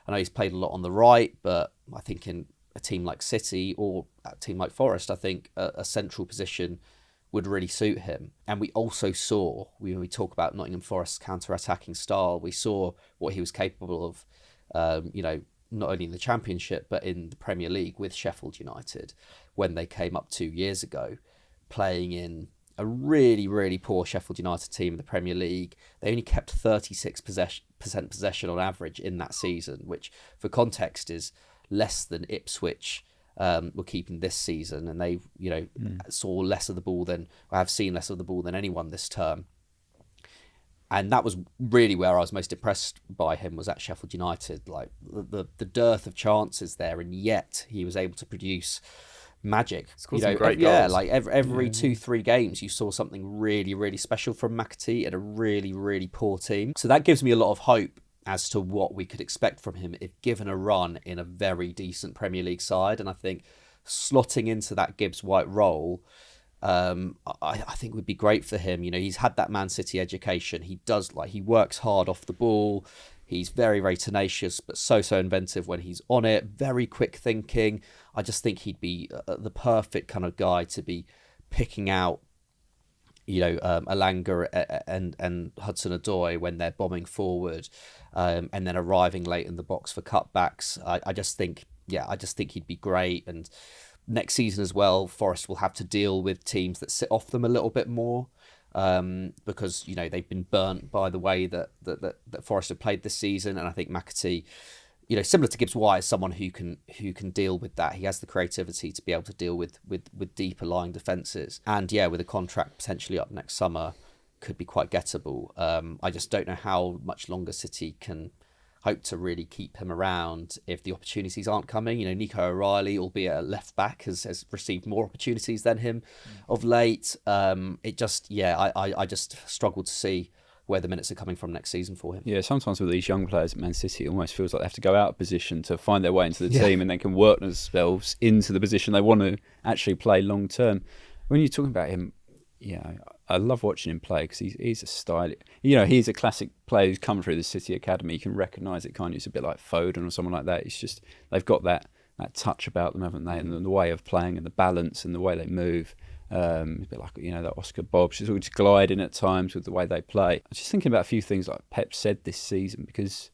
I know he's played a lot on the right, but I think in a team like City or a team like Forest, I think a central position would really suit him. And we also saw, when we talk about Nottingham Forest's counter-attacking style, we saw what he was capable of, not only in the Championship, but in the Premier League with Sheffield United when they came up 2 years ago, playing in a really, really poor Sheffield United team in the Premier League. They only kept 36% possession on average in that season, which for context is less than Ipswich were keeping this season, and they saw less of the ball than, I have seen less of the ball than anyone this term. And that was really where I was most impressed by him, was at Sheffield United. Like the dearth of chances there, and yet he was able to produce magic. Some great goals. Like every 2-3 games you saw something really, really special from McAtee and a really, really poor team. So that gives me a lot of hope as to what we could expect from him if given a run in a very decent Premier League side. And I think slotting into that Gibbs-White role, I think would be great for him. He's had that Man City education. He works hard off the ball. He's very, very tenacious, but so inventive when he's on it. Very quick thinking. I just think he'd be the perfect kind of guy to be picking out, Elanga and Hudson-Odoi when they're bombing forward, and then arriving late in the box for cutbacks. I just think he'd be great. And next season as well, Forest will have to deal with teams that sit off them a little bit more, because they've been burnt by the way that Forest have played this season. And I think McAtee, similar to Gibbs-White, is someone who can deal with that. He has the creativity to be able to deal with deeper lying defences, and with a contract potentially up next summer, could be quite gettable. I just don't know how much longer City can hope to really keep him around if the opportunities aren't coming. Nico O'Reilly, albeit a left back, has received more opportunities than him of late. I just struggle to see where the minutes are coming from next season for him. Yeah, sometimes with these young players at Man City, it almost feels like they have to go out of position to find their way into the team, and then can work themselves into the position they want to actually play long term. When you're talking about him, I love watching him play because he's a style. He's a classic player who's come through the City Academy. You can recognise it, can't you? It's a bit like Foden or someone like that. It's just they've got that touch about them, haven't they? And the way of playing and the balance and the way they move. A bit like that Oscar Bob. She's always gliding at times with the way they play. I was just thinking about a few things like Pep said this season, because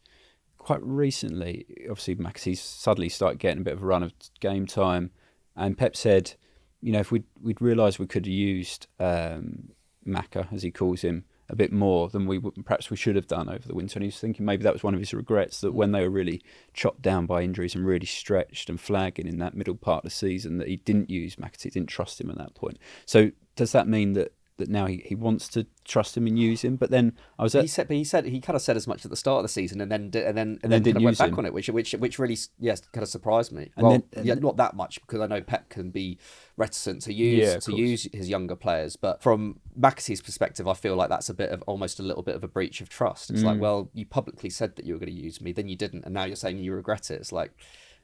quite recently, obviously McAtee's suddenly started getting a bit of a run of game time, and Pep said, if we'd realised we could have used Macca, as he calls him, a bit more than perhaps we should have done over the winter. And he was thinking maybe that was one of his regrets, that when they were really chopped down by injuries and really stretched and flagging in that middle part of the season, that he didn't use McAtee, didn't trust him at that point. So does that mean that now he wants to trust him and use him? But then he kind of said as much at the start of the season, and then kind of went back on it, which really kind of surprised me. Not that much, because I know Pep can be reticent to use his younger players, but from McAtee's perspective, I feel like that's almost a little bit of a breach of trust. It's like, well, you publicly said that you were going to use me, then you didn't, and now you're saying you regret it. It's like,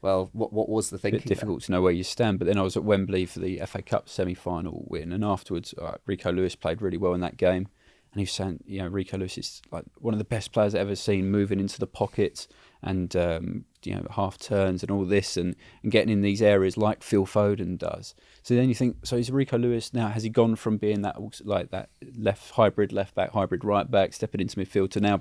well, what was the thinking? It's difficult to know where you stand. But then I was at Wembley for the FA Cup semi-final win, and afterwards, Rico Lewis played really well in that game. And he was saying, Rico Lewis is like one of the best players I've ever seen, moving into the pockets and half turns and all this, and getting in these areas like Phil Foden does. So then you think, so is Rico Lewis now? Has he gone from being that hybrid left back, hybrid right back, stepping into midfield, to now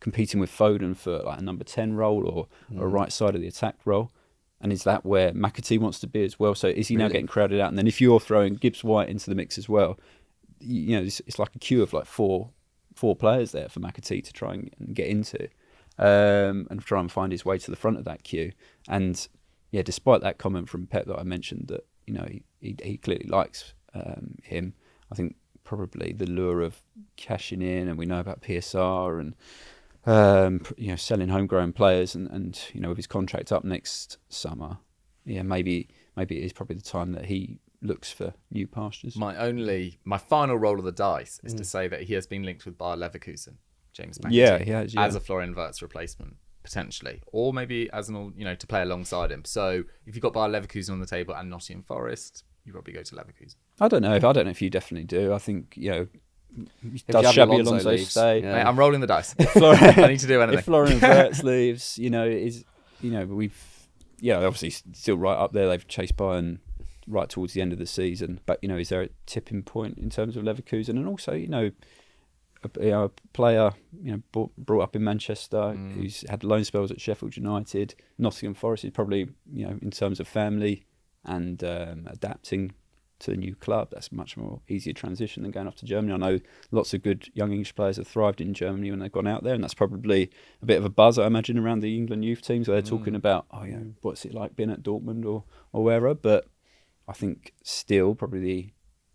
competing with Foden for like a number 10 role or a right side of the attack role? And is that where McAtee wants to be as well? So is he now getting crowded out? And then if you're throwing Gibbs-White into the mix as well, it's like a queue of like four players there for McAtee to try and get into, and try and find his way to the front of that queue. And despite that comment from Pep that I mentioned, that he clearly likes him, I think probably the lure of cashing in, and we know about PSR and selling homegrown players, and with his contract up next summer, maybe it is probably the time that he looks for new pastures. My final roll of the dice is to say that he has been linked with Bayer Leverkusen, James McAtee, he has, as a Florian Wirtz replacement potentially, or maybe as to play alongside him. So if you've got Bayer Leverkusen on the table and Nottingham Forest, you probably go to Leverkusen. I don't know if you definitely do. I think, does Xabi Xabi Alonso stay? Yeah. Mate, I'm rolling the dice. I need to do anything. If Florian Wirtz leaves, we've obviously still right up there. They've chased Bayern right towards the end of the season, but is there a tipping point in terms of Leverkusen? And also, a player brought up in Manchester who's had loan spells at Sheffield United, Nottingham Forest is probably in terms of family and adapting to the new club, that's a much more easier transition than going off to Germany. I know lots of good young English players have thrived in Germany when they've gone out there, and that's probably a bit of a buzz, I imagine, around the England youth teams where they're talking about, what's it like being at Dortmund or wherever. But I think still probably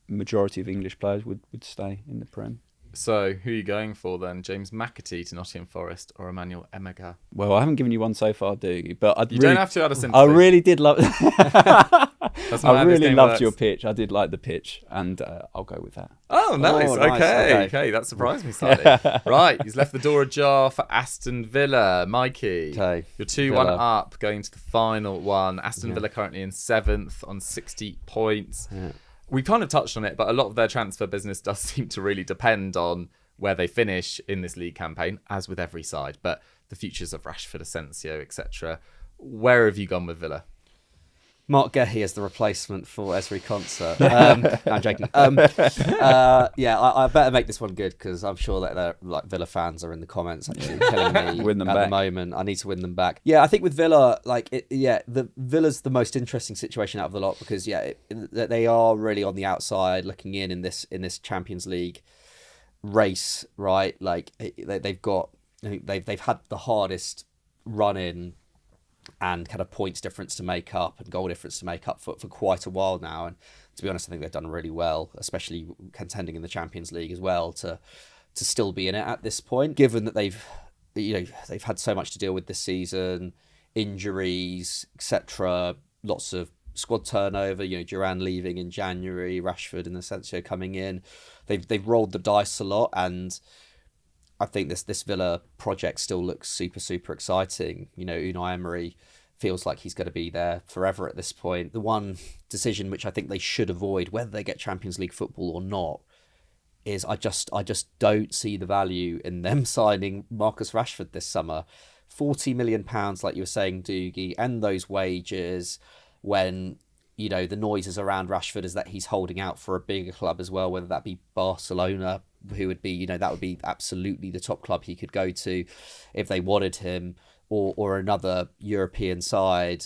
the majority of English players would stay in the Prem. So, who are you going for then? James McAtee to Nottingham Forest or Emmanuel Emegha? Well, I haven't given you one so far, do you? But you don't have to out of sympathy. I really did love. I really loved works. your pitch. I did like the pitch, and I'll go with that. Oh, nice. Okay, that surprised me slightly. Right, he's left the door ajar for Aston Villa. Mikey, Okay. you're 2-1 up, going to the final one. Aston Villa currently in 7th on 60 points. Yeah. We kind of touched on it, but a lot of their transfer business does seem to really depend on where they finish in this league campaign, as with every side. But the futures of Rashford, Asensio, etc. Where have you gone with Villa? Marc Guehi as the replacement for Ezri Konsa. No, I'm joking. I better make this one good because I'm sure that Villa fans are in the comments actually telling me Win them at back. the moment I need to win them back. Yeah, I think with Villa, the Villa's the most interesting situation out of the lot because they are really on the outside looking in this Champions League race, right? Like they've had the hardest run in and kind of points difference to make up and goal difference to make up for quite a while now. And to be honest, I think they've done really well, especially contending in the Champions League as well, to still be in it at this point, given that they've had so much to deal with this season, injuries, etc., lots of squad turnover, Duran leaving in January, Rashford and Asensio coming in. They've rolled the dice a lot, and I think this Villa project still looks super, super exciting. Unai Emery feels like he's going to be there forever at this point. The one decision which I think they should avoid, whether they get Champions League football or not, is I just don't see the value in them signing Marcus Rashford this summer. £40 million, like you were saying, Dougie, and those wages when the noises around Rashford is that he's holding out for a bigger club as well, whether that be Barcelona, who would be, that would be absolutely the top club he could go to if they wanted him, or another European side.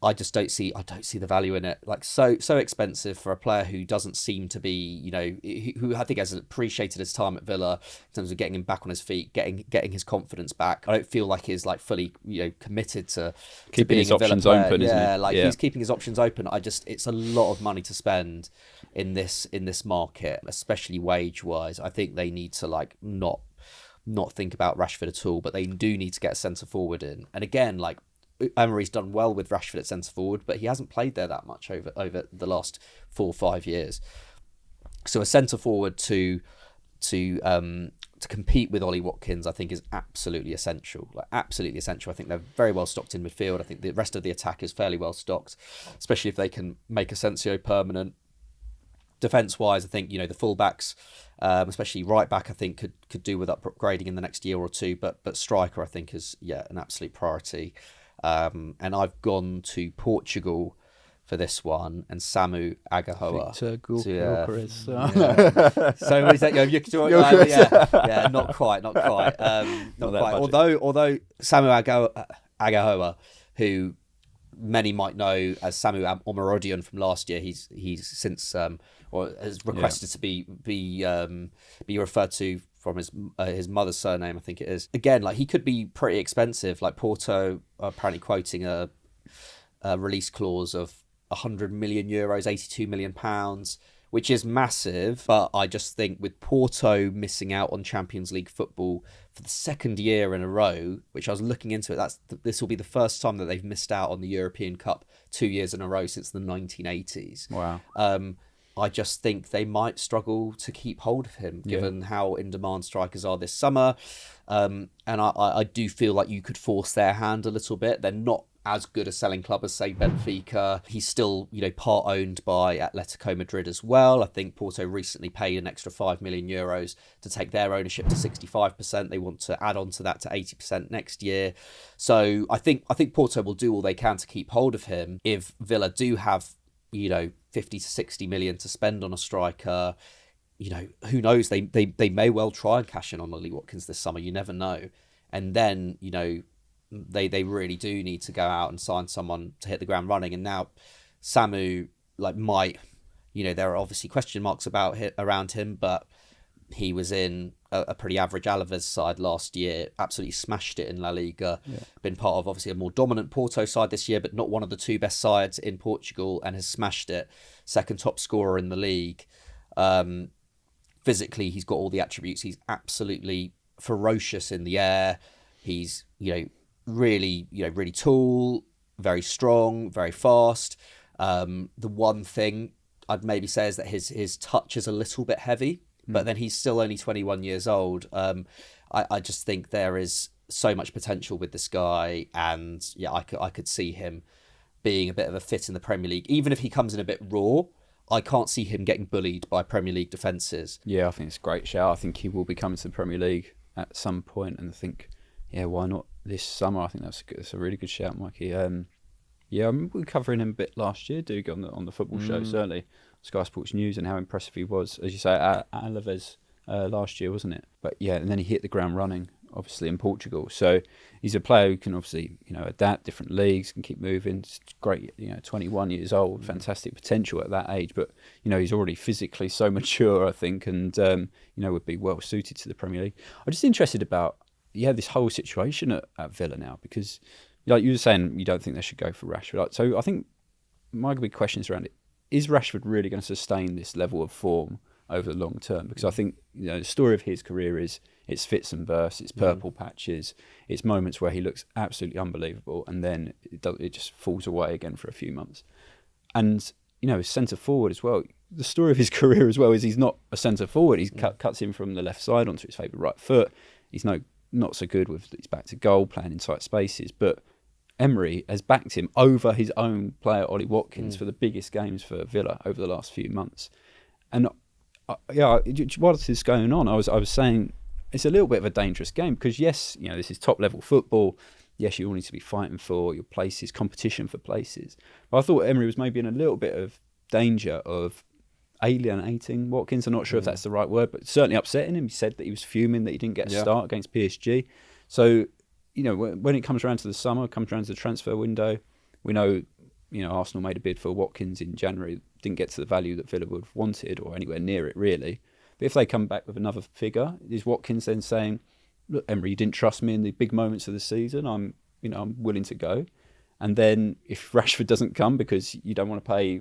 I just don't see the value in it. Like so expensive for a player who doesn't seem to be, who I think has appreciated his time at Villa in terms of getting him back on his feet, getting his confidence back. I don't feel like he's fully, committed to keeping his options open, isn't it? He's keeping his options open. It's a lot of money to spend in this market, especially wage wise. I think they need to not think about Rashford at all, but they do need to get a centre forward in. And again, Emery's done well with Rashford at centre forward, but he hasn't played there that much over the last 4 or 5 years. So a centre forward to compete with Ollie Watkins, I think, is absolutely essential. Absolutely essential. I think they're very well stocked in midfield. I think the rest of the attack is fairly well stocked, especially if they can make Asensio permanent. Defence-wise, I think the fullbacks, especially right back, I think could do with upgrading in the next year or two. But striker, I think, is an absolute priority. And I've gone to Portugal for this one, and Samu Aghehowa. So is that not quite. Not quite. Although Samu Aghehowa, who many might know as Samu Omarodion from last year, he's since or has requested to be referred to from his mother's surname, I think it is. Again, he could be pretty expensive. Porto are apparently quoting a release clause of €100 million, £82 million, which is massive. But I just think with Porto missing out on Champions League football for the second year in a row, which I was looking into it, this will be the first time that they've missed out on the European Cup 2 years in a row since the 1980s. Wow. I just think they might struggle to keep hold of him, given how in-demand strikers are this summer. And I do feel like you could force their hand a little bit. They're not as good a selling club as, say, Benfica. He's still, part owned by Atletico Madrid as well. I think Porto recently paid an extra €5 million to take their ownership to 65%. They want to add on to that to 80% next year. So I think Porto will do all they can to keep hold of him. If Villa do have, 50 to 60 million to spend on a striker, who knows? They may well try and cash in on Ollie Watkins this summer. You never know. And then, they really do need to go out and sign someone to hit the ground running. And now Samu might, there are obviously question marks around him, but he was in a pretty average Alaves side last year, absolutely smashed it in La Liga, been part of obviously a more dominant Porto side this year, but not one of the two best sides in Portugal, and has smashed it, second top scorer in the league. Physically, he's got all the attributes. He's absolutely ferocious in the air. He's, really tall, very strong, very fast. The one thing I'd maybe say is that his touch is a little bit heavy, but then he's still only 21 years old. I just think there is so much potential with this guy, and I could see him being a bit of a fit in the Premier League. Even if he comes in a bit raw, I can't see him getting bullied by Premier League defences. Yeah, I think it's a great shout. I think he will be coming to the Premier League at some point, and I think, why not this summer? I think that's a really good shout, Mikey. I remember we were covering him a bit last year, Dougie, on the football show, certainly. Sky Sports News, and how impressive he was, as you say, at Alaves last year, wasn't it? But and then he hit the ground running, obviously, in Portugal. So he's a player who can obviously, adapt different leagues, can keep moving. It's great, 21 years old, fantastic potential at that age. But, he's already physically so mature, I think, and, would be well suited to the Premier League. I'm just interested about, this whole situation at Villa now, because, like you were saying, you don't think they should go for Rashford. So I think my big question is around it. Is Rashford really going to sustain this level of form over the long term? Because I think, the story of his career is it's fits and bursts, it's purple patches, it's moments where he looks absolutely unbelievable, and then it just falls away again for a few months. And, centre forward as well. The story of his career as well is he's not a centre forward. He's cuts in from the left side onto his favourite right foot. He's not so good with his back to goal, playing in tight spaces, but Emery has backed him over his own player, Ollie Watkins, for the biggest games for Villa over the last few months. And while this is going on, I was saying it's a little bit of a dangerous game because, yes, this is top level football. Yes, you all need to be fighting for your places, competition for places. But I thought Emery was maybe in a little bit of danger of alienating Watkins. I'm not sure if that's the right word, but certainly upsetting him. He said that he was fuming that he didn't get a start against PSG. So, when it comes around to the summer, comes around to the transfer window, we know, Arsenal made a bid for Watkins in January, didn't get to the value that Villa would have wanted or anywhere near it, really. But if they come back with another figure, is Watkins then saying, look, Emery, you didn't trust me in the big moments of the season, I'm willing to go. And then if Rashford doesn't come because you don't want to pay,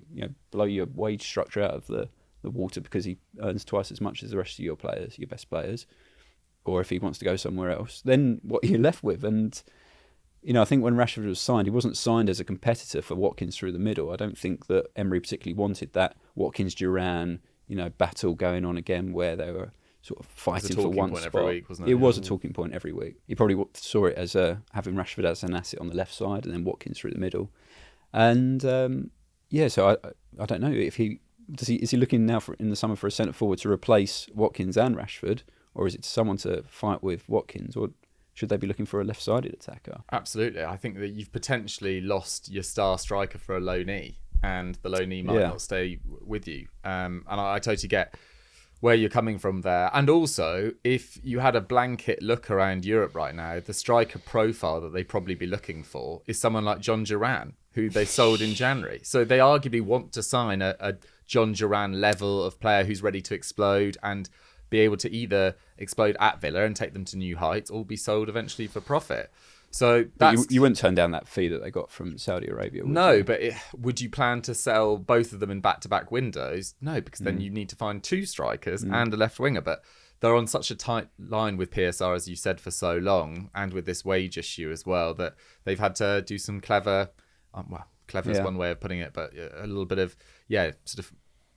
blow your wage structure out of the water because he earns twice as much as the rest of your players, your best players, or if he wants to go somewhere else, then what are you left with? And, I think when Rashford was signed, he wasn't signed as a competitor for Watkins through the middle. I don't think that Emery particularly wanted that Watkins-Duran, battle going on again where they were sort of fighting for one spot. Every week, wasn't it? It was a talking point every week. He probably saw it as having Rashford as an asset on the left side and then Watkins through the middle. And, so I don't know if is he looking now in the summer for a centre forward to replace Watkins and Rashford, or is it someone to fight with Watkins, or should they be looking for a left-sided attacker? Absolutely. I think that you've potentially lost your star striker for a low knee, and the low knee might not stay with you. And I totally get where you're coming from there. And also, if you had a blanket look around Europe right now, the striker profile that they'd probably be looking for is someone like John Duran, who they sold in January. So they arguably want to sign a John Duran level of player who's ready to explode and be able to either explode at Villa and take them to new heights or be sold eventually for profit. So that's... You wouldn't turn down that fee that they got from Saudi Arabia, would No, you? but would you plan to sell both of them in back-to-back windows? No, because then you need to find two strikers and a left winger. But they're on such a tight line with PSR, as you said, for so long, and with this wage issue as well, that they've had to do some clever... clever is one way of putting it, but a little bit of, sort of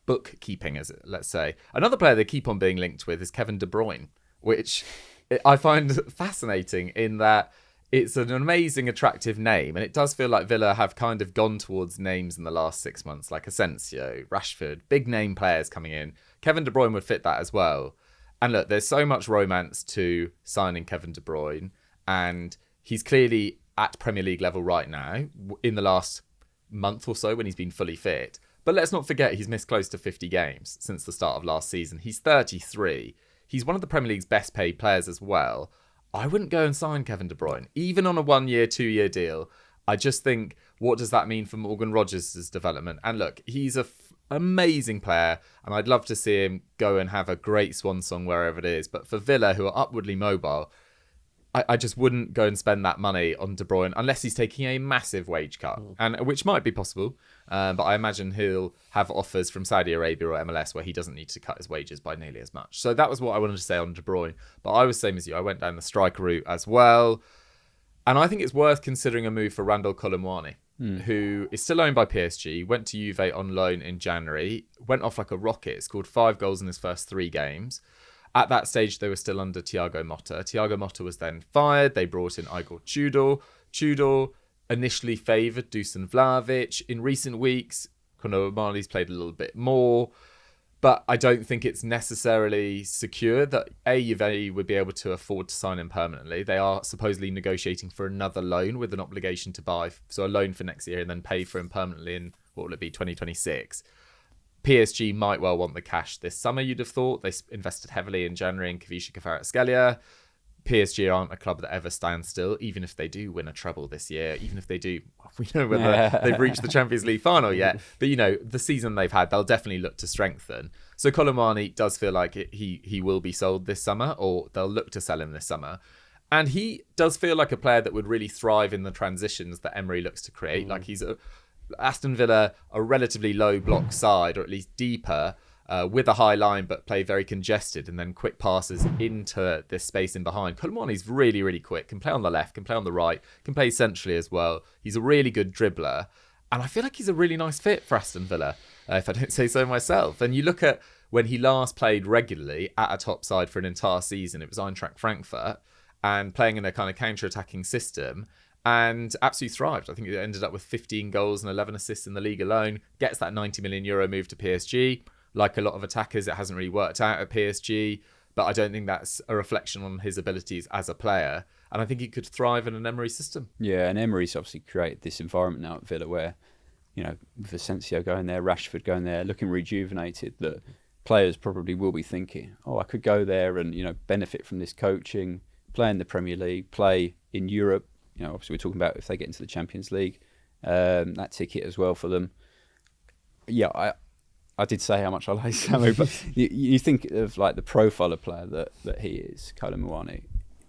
bookkeeping, let's say. Another player they keep on being linked with is Kevin De Bruyne, which I find fascinating in that it's an amazing, attractive name. And it does feel like Villa have kind of gone towards names in the last 6 months, like Asensio, Rashford, big name players coming in. Kevin De Bruyne would fit that as well. And look, there's so much romance to signing Kevin De Bruyne. And he's clearly at Premier League level right now in the last month or so when he's been fully fit. But let's not forget he's missed close to 50 games since the start of last season. He's 33. He's one of the Premier League's best paid players as well. I wouldn't go and sign Kevin De Bruyne, even on a 1 year, 2 year deal. I just think, what does that mean for Morgan Rogers' development? And look, he's an amazing player, and I'd love to see him go and have a great swan song wherever it is. But for Villa, who are upwardly mobile, I just wouldn't go and spend that money on De Bruyne unless he's taking a massive wage cut, and which might be possible. But I imagine he'll have offers from Saudi Arabia or MLS where he doesn't need to cut his wages by nearly as much. So that was what I wanted to say on De Bruyne. But I was the same as you. I went down the striker route as well. And I think it's worth considering a move for Randal Kolo Muani, who is still owned by PSG, went to Juve on loan in January, went off like a rocket, scored 5 goals in his first 3 games. At that stage, they were still under Thiago Motta. Thiago Motta was then fired. They brought in Igor Tudor. Tudor initially favoured Dusan Vlahovic. In recent weeks, Kolo Muani's played a little bit more. But I don't think it's necessarily secure that Juve would be able to afford to sign him permanently. They are supposedly negotiating for another loan with an obligation to buy. So a loan for next year and then pay for him permanently in, what will it be, 2026. PSG might well want the cash this summer, you'd have thought. They invested heavily in January in Kavisha Kvaratskhelia. PSG aren't a club that ever stands still, even if they do win a treble this year, even if they do, we know whether they've reached the Champions League final yet. But, you know, the season they've had, they'll definitely look to strengthen. So Kolo Muani does feel like he will be sold this summer, or they'll look to sell him this summer. And he does feel like a player that would really thrive in the transitions that Emery looks to create. Like Aston Villa, a relatively low block side, or at least deeper, with a high line, but play very congested, and then quick passes into this space in behind. Kolo Muani's really, really quick, can play on the left, can play on the right, can play centrally as well. He's a really good dribbler, and I feel like he's a really nice fit for Aston Villa, if I don't say so myself. And you look at when he last played regularly at a top side for an entire season, it was Eintracht Frankfurt, and playing in a kind of counter-attacking system, and absolutely thrived. I think it ended up with 15 goals and 11 assists in the league alone. Gets that €90 million move to PSG. Like a lot of attackers, it hasn't really worked out at PSG, but I don't think that's a reflection on his abilities as a player. And I think he could thrive in an Emery system. Yeah, and Emery's obviously created this environment now at Villa where, you know, with Asensio going there, Rashford going there, looking rejuvenated, that players probably will be thinking, oh, I could go there and, you know, benefit from this coaching, play in the Premier League, play in Europe. You know, obviously we're talking about if they get into the Champions League, that ticket as well for them. Yeah, I did say how much I like Samu, but you think of like the profile of player that he is, Kolo Muani.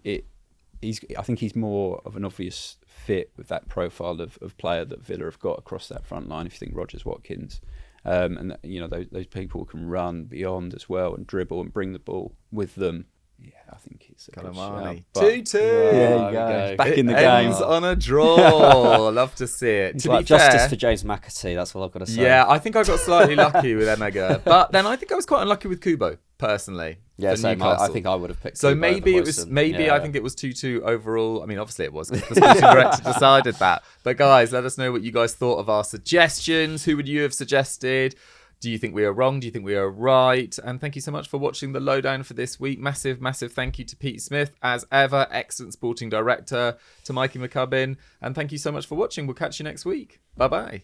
I think he's more of an obvious fit with that profile of player that Villa have got across that front line. If you think Rogers, Watkins, and that, you know, those people can run beyond as well and dribble and bring the ball with them. Yeah, I think it's Kolo Muani. 2-2. There you go. Back in the Ends game. on a draw. Love to see it. It's To like be fair, justice for James McAtee. That's what I've got to say. yeah, I think I got slightly lucky with Emegha, but then I think I was quite unlucky with Kubo personally. Yeah, for same. Newcastle. I think I would have picked. So Kubo maybe over it was. Huijsen. Maybe Yeah. I think it was 2-2 overall. I mean, obviously it was. 'Cause the sporting director decided that. But guys, let us know what you guys thought of our suggestions. Who would you have suggested? Do you think we are wrong? Do you think we are right? And thank you so much for watching the Lowdown for this week. Massive, massive thank you to Pete Smith, as ever. Excellent sporting director. To Mikey McCubbin. And thank you so much for watching. We'll catch you next week. Bye-bye.